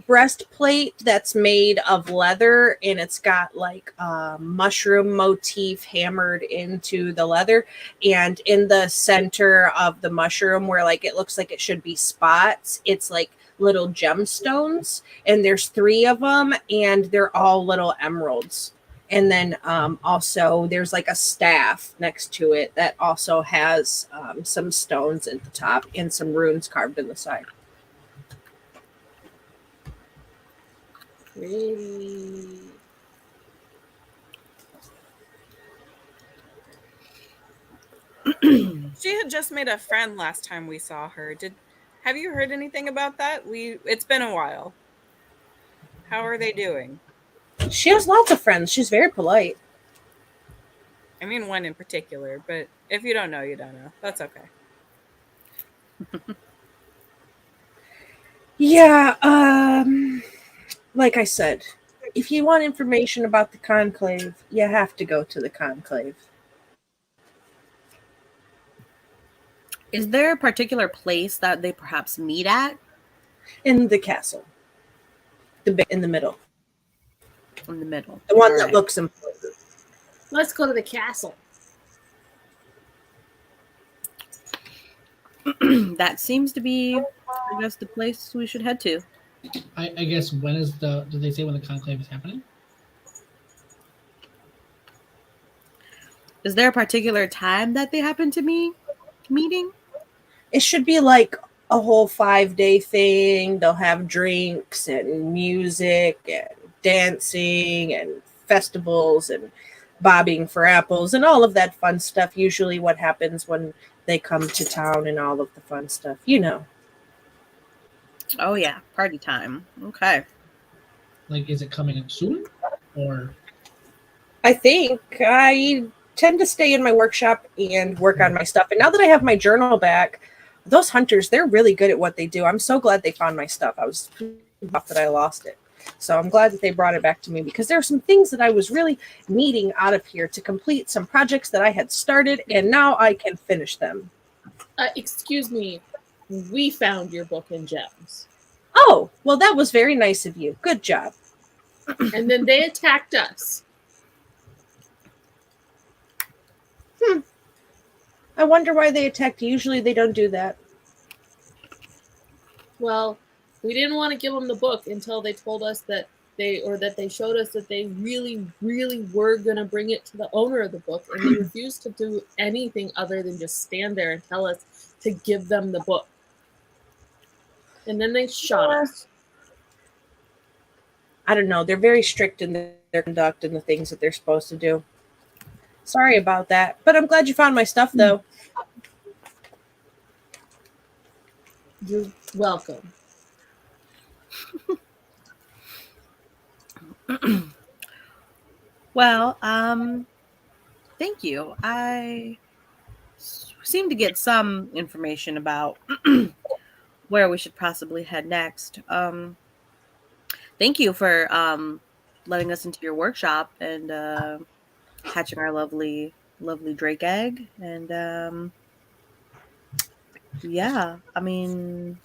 breastplate that's made of leather, and it's got like a mushroom motif hammered into the leather, and in the center of the mushroom where like it looks like it should be spots, it's like little gemstones, and there's 3 of them, and they're all little emeralds. And then also there's like a staff next to it that also has some stones at the top and some runes carved in the side. Pretty. She had just made a friend last time we saw her. Have you heard anything about that? It's been a while. How are they doing? She has lots of friends. She's very polite. I mean, one in particular, but if you don't know, you don't know. That's okay. Yeah, like I said, if you want information about the conclave, you have to go to the conclave. Is there a particular place that they perhaps meet at? In the castle. In the middle. In the middle. The one All that right. looks important. Let's go to the castle. That seems to be, I guess, the place we should head to. I guess when is did they say when the conclave is happening? Is there a particular time that they happen to be meeting? It should be like a whole 5-day thing. They'll have drinks and music and dancing and festivals and bobbing for apples and all of that fun stuff. Usually what happens when they come to town and all of the fun stuff, you know. Oh yeah, party time. Okay. Like, is it coming up soon? Or I think I tend to stay in my workshop and work on my stuff. And now that I have my journal back, those hunters, they're really good at what they do. I'm so glad they found my stuff. I was off that I lost it. So I'm glad that they brought it back to me, because there are some things that I was really needing out of here to complete some projects that I had started, and now I can finish them. Excuse me. We found your book in gems. Oh, well, that was very nice of you. Good job. And then they attacked us. I wonder why they attacked. Usually they don't do that. Well, we didn't want to give them the book until they told us that they showed us that they really, really were going to bring it to the owner of the book, and they refused to do anything other than just stand there and tell us to give them the book. And then they shot us. I don't know. They're very strict in their conduct and the things that they're supposed to do. Sorry about that. But I'm glad you found my stuff, though. You're welcome. Well, thank you. I seem to get some information about where we should possibly head next. Thank you for letting us into your workshop and hatching our lovely drake egg. And yeah, I mean,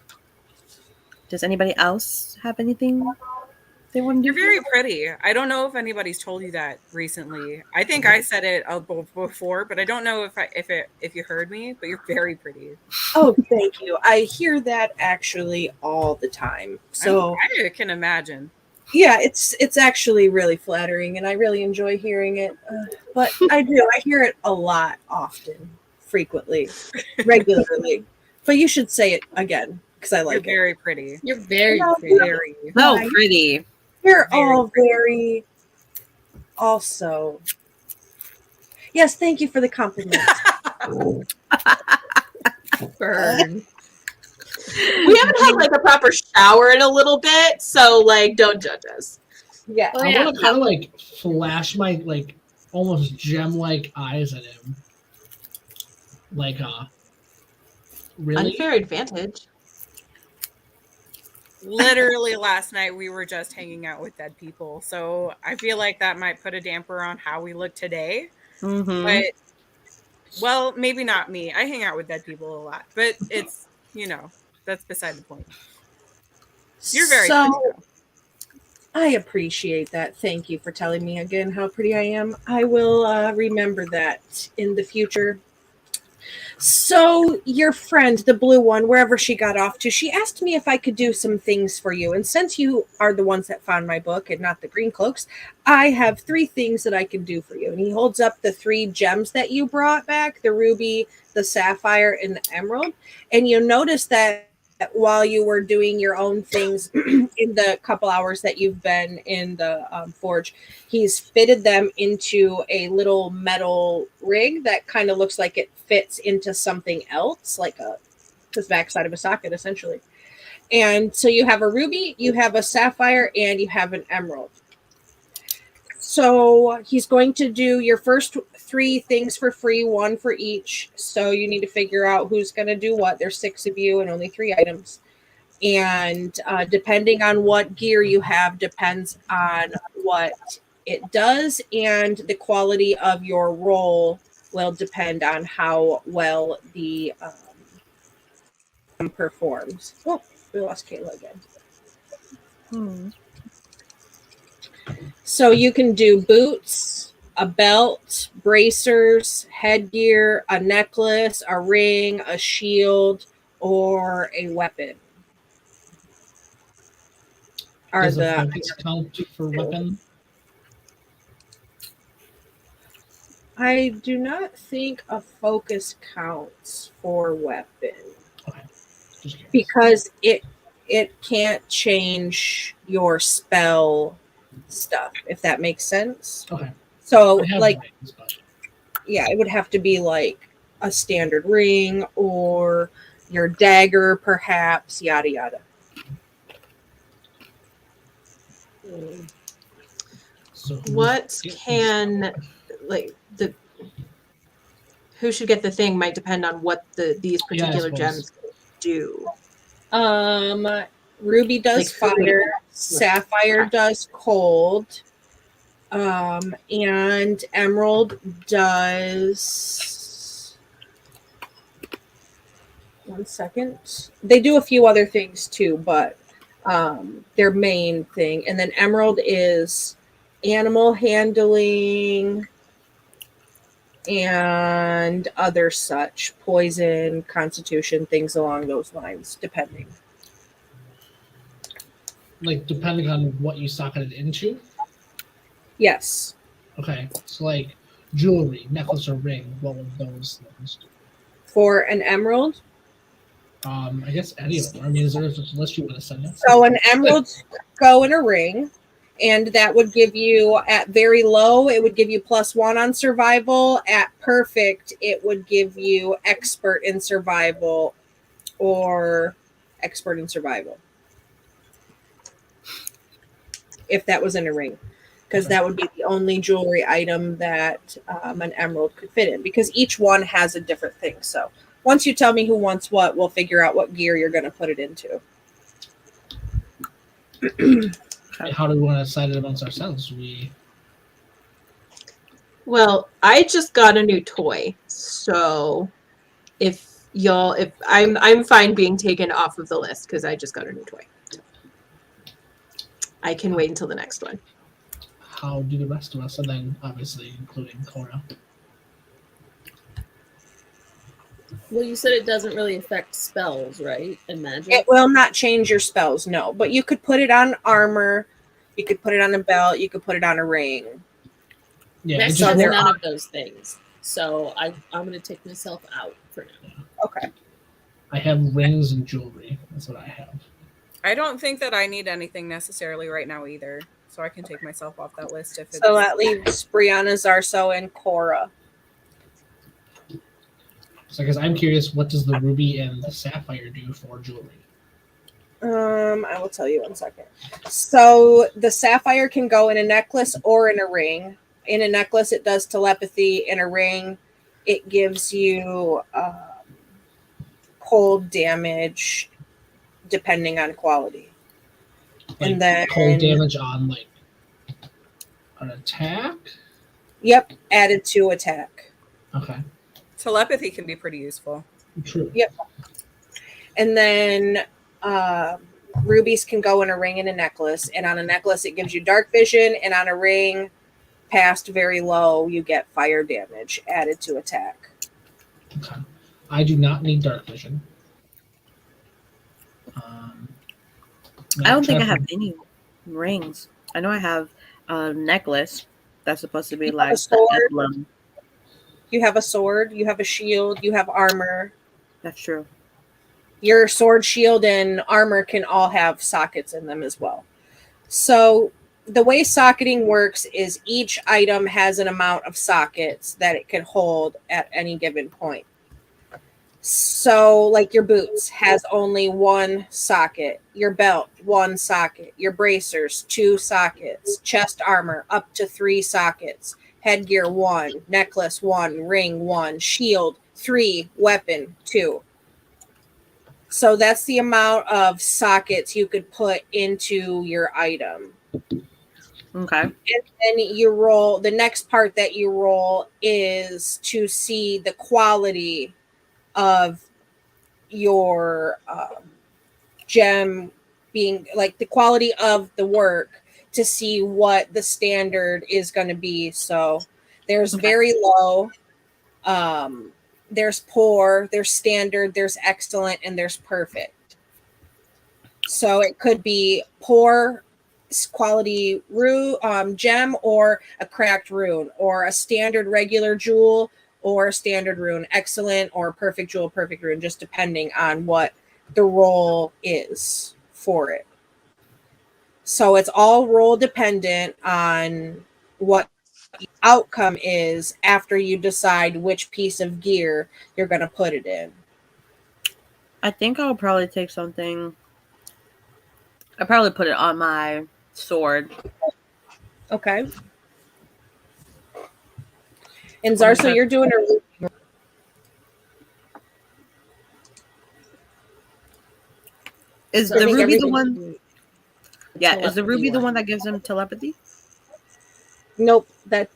does anybody else have anything they want to do? You're very pretty. I don't know if anybody's told you that recently. I think I said it before, but I don't know if you heard me. But you're very pretty. Oh, thank you. I hear that actually all the time. So I can imagine. yeah, it's actually really flattering, and I really enjoy hearing it. But I hear it a lot, often, frequently, regularly. But you should say it again, because I like You're very pretty. You're very No, pretty. Very. So pretty. You're Very all very also. Yes, thank you for the compliment. Burn. We haven't had like a proper shower in a little bit, so like don't judge us. Yeah. Oh, I yeah. want to kind of like flash my like almost gem-like eyes at him. Like, really? Unfair advantage. Literally last night we were just hanging out with dead people, so I feel like that might put a damper on how we look today. Mm-hmm. But well, maybe not me. I hang out with dead people a lot, but it's that's beside the point. You're very so, pretty, though. I appreciate that. Thank you for telling me again how pretty I am. I will remember that in the future. So, your friend, the blue one, wherever she got off to, she asked me if I could do some things for you. And since you are the ones that found my book and not the green cloaks, I have 3 things that I can do for you. And he holds up the 3 gems that you brought back, the ruby, the sapphire, and the emerald. And you'll notice that while you were doing your own things in the couple hours that you've been in the forge, he's fitted them into a little metal rig that kind of looks like it fits into something else, like the backside of a socket, essentially. And so you have a ruby, you have a sapphire, and you have an emerald. So he's going to do your first 3 things for free, 1 for each. So you need to figure out who's going to do what. There's 6 of you and only 3 items. And depending on what gear you have depends on what it does, and the quality of your roll will depend on how well the performs. Oh, we lost Kayla again. So you can do boots, a belt, bracers, headgear, a necklace, a ring, a shield, or a weapon. Does a focus count for weapon? I do not think a focus counts for weapon. Okay. Because it can't change your spell stuff, if that makes sense. Okay. So like rings, but... yeah, it would have to be like a standard ring or your dagger, perhaps, yada yada. So What can like the who should get the thing might depend on what these particular gems do. Ruby does Like food. fire, sapphire does cold, and emerald does. One second. They do a few other things too, but their main thing. And then emerald is animal handling and other such, poison, constitution, things along those lines, depending. Like depending on what you socketed into? Yes. Okay. So like jewelry, necklace or ring, what would those things do? For an emerald? I guess any of them. I mean, is there a list you want to send us? So an emerald go in a ring, and that would give you, at very low, it would give you +1 on survival. At perfect, it would give you expert in survival or expert in survival. If that was in a ring. Because that would be the only jewelry item that an emerald could fit in. Because each one has a different thing. So once you tell me who wants what, we'll figure out what gear you're going to put it into. How do we want to decide it amongst ourselves? Well, I just got a new toy, so if I'm fine being taken off of the list because I just got a new toy. I can wait until the next one. How do the rest of us, and then obviously including Cora? Well, you said it doesn't really affect spells, right? And magic? It will not change your spells, no. But you could put it on armor. You could put it on a belt. You could put it on a ring. Yeah, Next so has there none are- of those things. So I'm going to take myself out for now. Okay. I have rings and jewelry. That's what I have. I don't think that I need anything necessarily right now either. So I can take myself off that list if it's... So that leaves Brianna, Zarso, and Cora. So I guess I'm curious, what does the ruby and the sapphire do for jewelry? I will tell you 1 second. So the sapphire can go in a necklace or in a ring. In a necklace, it does telepathy. In a ring, it gives you cold damage, depending on quality. Like And then cold damage on like an attack? Yep, added to attack. Okay. Telepathy can be pretty useful. True. Yep. And then rubies can go in a ring and a necklace. And on a necklace, it gives you dark vision. And on a ring, past very low, you get fire damage added to attack. Okay. I do not need dark vision. I don't think I Chapter- have any rings. I know I have a necklace that's supposed to be You have a like the sword? emblem. You have a sword, you have a shield, you have armor. That's true. Your sword, shield, and armor can all have sockets in them as well. So the way socketing works is each item has an amount of sockets that it can hold at any given point. So like your boots has only one socket, your belt, one socket, your bracers, two sockets, chest armor, up to 3 sockets, headgear, 1, necklace, 1, ring, 1, shield, 3, weapon, 2. So that's the amount of sockets you could put into your item. Okay. And then you roll, the next part that you roll is to see the quality of your gem being, like the quality of the work, to see what the standard is going to be. So there's very low, there's poor, there's standard, there's excellent, and there's perfect. So it could be poor quality gem, or a cracked rune, or a standard regular jewel, or a standard rune, excellent, or perfect jewel, perfect rune, just depending on what the roll is for it. So it's all roll dependent on what the outcome is after you decide which piece of gear you're going to put it in. I think I'll probably take something. I'll probably put it on my sword. Okay. And Zarso, you're doing a... Is I the think ruby the everything- one? Yeah, is the Telepathy ruby the one. one that gives him telepathy? Nope. That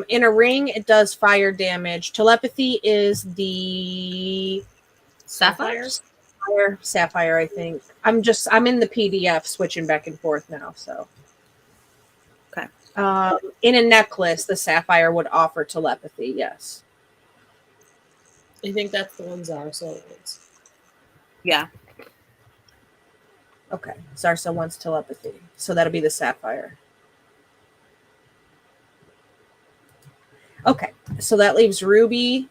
in a ring it does fire damage. Telepathy is the Sapphires? sapphire, I think. I'm in the PDF switching back and forth now, so. Okay. In a necklace, the sapphire would offer telepathy, yes. I think that's the one Zarso wants. Yeah. Okay. Zarsa wants telepathy. So that'll be the sapphire. Okay. So that leaves ruby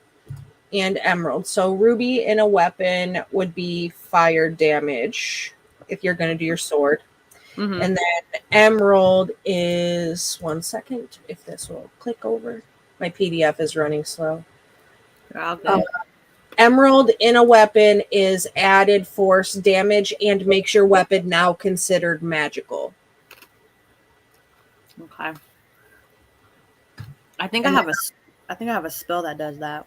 and emerald. So ruby in a weapon would be fire damage if you're going to do your sword. Mhm. And then emerald is, one second, if this will click over. My PDF is running slow. All good. Emerald in a weapon is added force damage and makes your weapon now considered magical. Okay. I think I have a spell that does that.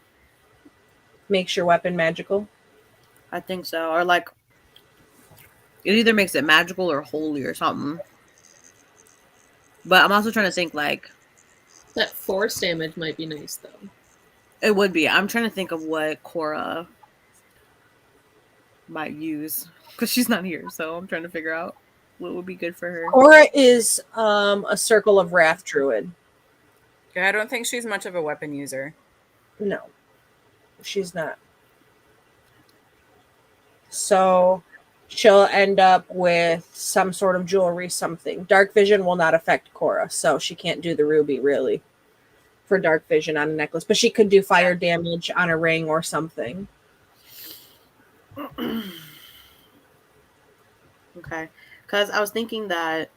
Makes your weapon magical. I think so. Or like it either makes it magical or holy or something. But I'm also trying to think like That force damage might be nice though. it would be. I'm trying to think of what Cora might use because she's not here, so I'm trying to figure out what would be good for her. Cora is a Circle of Wrath druid. Yeah, I don't think she's much of a weapon user. No, she's not. So she'll end up with some sort of jewelry, something. Dark vision will not affect Cora, so she can't do the ruby really for dark vision on a necklace, but she could do fire damage on a ring or something. Okay. Because I was thinking that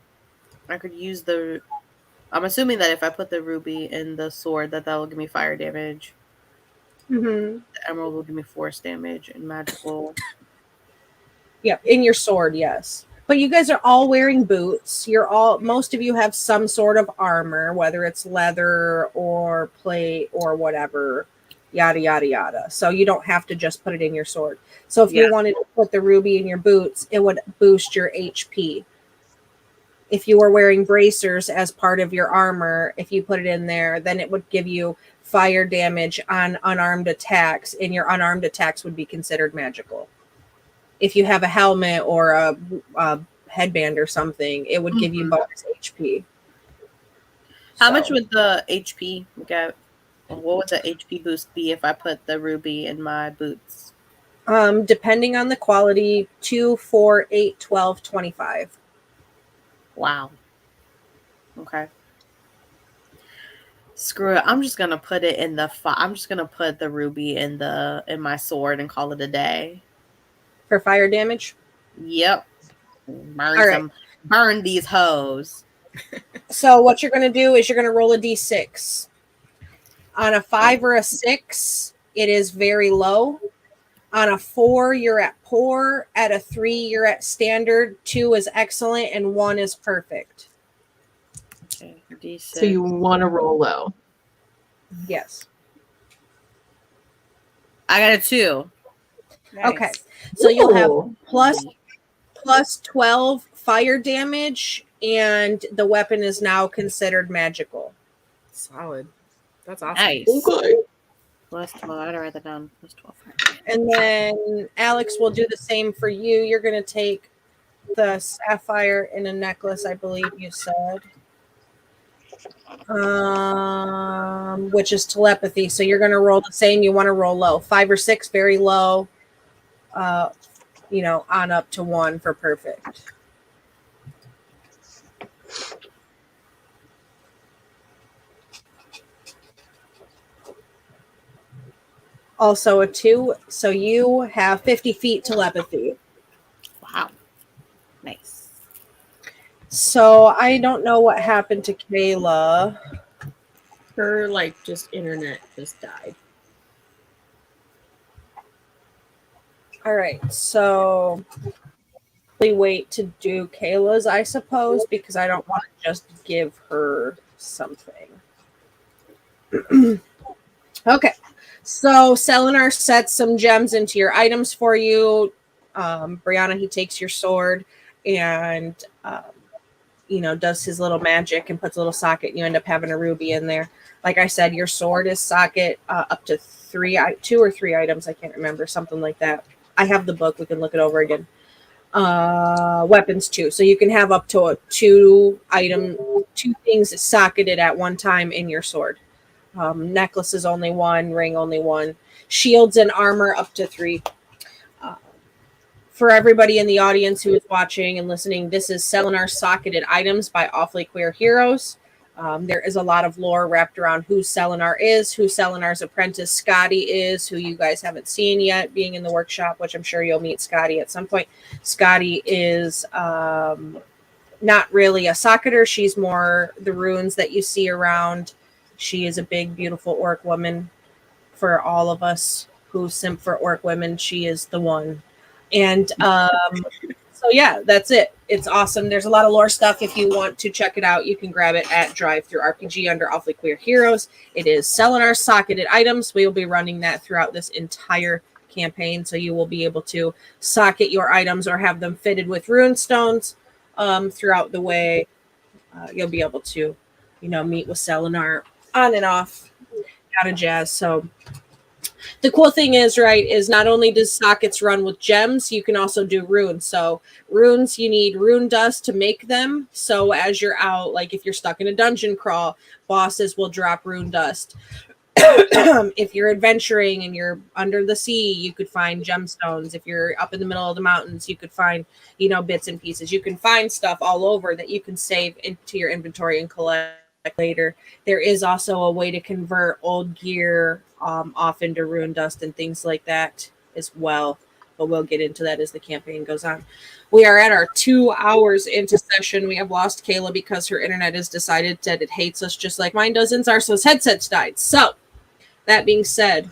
I could use the. I'm assuming that if I put the ruby in the sword, that will give me fire damage. Mm-hmm. The emerald will give me force damage and magical. Yeah, in your sword, yes. But you guys are all wearing boots. Most of you have some sort of armor, whether it's leather or plate or whatever, yada, yada, yada. So you don't have to just put it in your sword. So if you wanted to put the ruby in your boots, it would boost your HP. If you were wearing bracers as part of your armor, if you put it in there, then it would give you fire damage on unarmed attacks, and your unarmed attacks would be considered magical. if you have a helmet or a headband or something, it would give you bonus HP. How much would the HP get? What would the HP boost be if I put the ruby in my boots? Depending on the quality, 2, 4, 8, 12, 25. Wow. Okay. Screw it. I'm just gonna put it in the. I'm just gonna put the ruby in my sword and call it a day. For fire damage? Yep. Burn All right. some. Burn these hoes. So what you're going to do is you're going to roll a d6. On a 5 or a 6, it is very low. On a 4, you're at poor. At a 3, you're at standard. 2 is excellent, and 1 is perfect. Okay, D6. So you want to roll low. Yes. I got a 2. Nice. Okay. So you'll have Ooh. plus 12 fire damage, and the weapon is now considered magical. Solid. That's awesome. Nice. Okay. Plus 12. I gotta write that down. Plus 12. And then Alex will do the same for you. You're going to take the sapphire in a necklace, I believe you said. Which is telepathy. So you're going to roll the same. You want to roll low. 5 or 6, very low. On up to 1 for perfect. Also a 2. So you have 50 feet telepathy. Wow. Nice. So I don't know what happened to Kayla. Her just internet just died. All right, so we wait to do Kayla's, I suppose, because I don't want to just give her something. Okay, so Selenar sets some gems into your items for you. Brianna, he takes your sword and does his little magic and puts a little socket, and you end up having a ruby in there. Like I said, your sword is socket up to 2 or 3 items. I can't remember, something like that. I have the book. We can look it over again. Weapons too. So you can have up to 2 things socketed at one time in your sword. Necklace is only 1, ring only 1. Shields and armor up to 3. For everybody in the audience who is watching and listening, this is Selenar's Socketed Items by Awfully Queer Heroes. There is a lot of lore wrapped around who Selenar is, who Selenar's apprentice Scotty is, who you guys haven't seen yet being in the workshop, which I'm sure you'll meet Scotty at some point. Scotty is not really a socketer. She's more the runes that you see around. She is a big, beautiful orc woman. For all of us who simp for orc women, she is the one. And so yeah, that's it. It's awesome. There's a lot of lore stuff. If you want to check it out, you can grab it at Drive-Thru RPG under Awfully Queer Heroes. It is Selenar's Socketed Items. We will be running that throughout this entire campaign, so you will be able to socket your items or have them fitted with rune stones throughout the way. You'll be able to, meet with Selenar on and off, yada jazz. So the cool thing is not only does sockets run with gems, you can also do runes. So runes, you need rune dust to make them. So as you're out, like if you're stuck in a dungeon crawl, bosses will drop rune dust. If you're adventuring and you're under the sea, you could find gemstones. If you're up in the middle of the mountains, you could find, bits and pieces. You can find stuff all over that you can save into your inventory and collect later. There is also a way to convert old gear off into rune dust and things like that as well, but we'll get into that as the campaign goes on. We are at our 2 hours into session. We have lost Kayla because her internet has decided that it hates us just like mine does, and Zarso's headset's died. So that being said,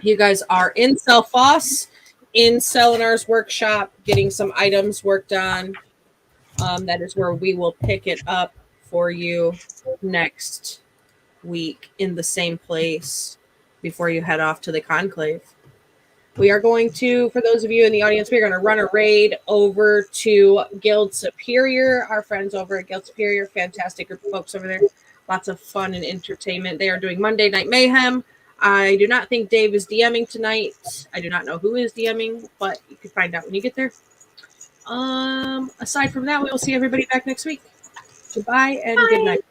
you guys are in Selphos, in Selenar's workshop, getting some items worked on. That is where we will pick it up for you next week in the same place before you head off to the conclave. We are going to, for those of you in the audience, we're going to run a raid over to Guild Superior. Our friends over at Guild Superior, fantastic group of folks over there. Lots of fun and entertainment. They are doing Monday Night Mayhem. I do not think Dave is DMing tonight. I do not know who is DMing, but you can find out when you get there. Aside from that, we will see everybody back next week. Goodbye and good night.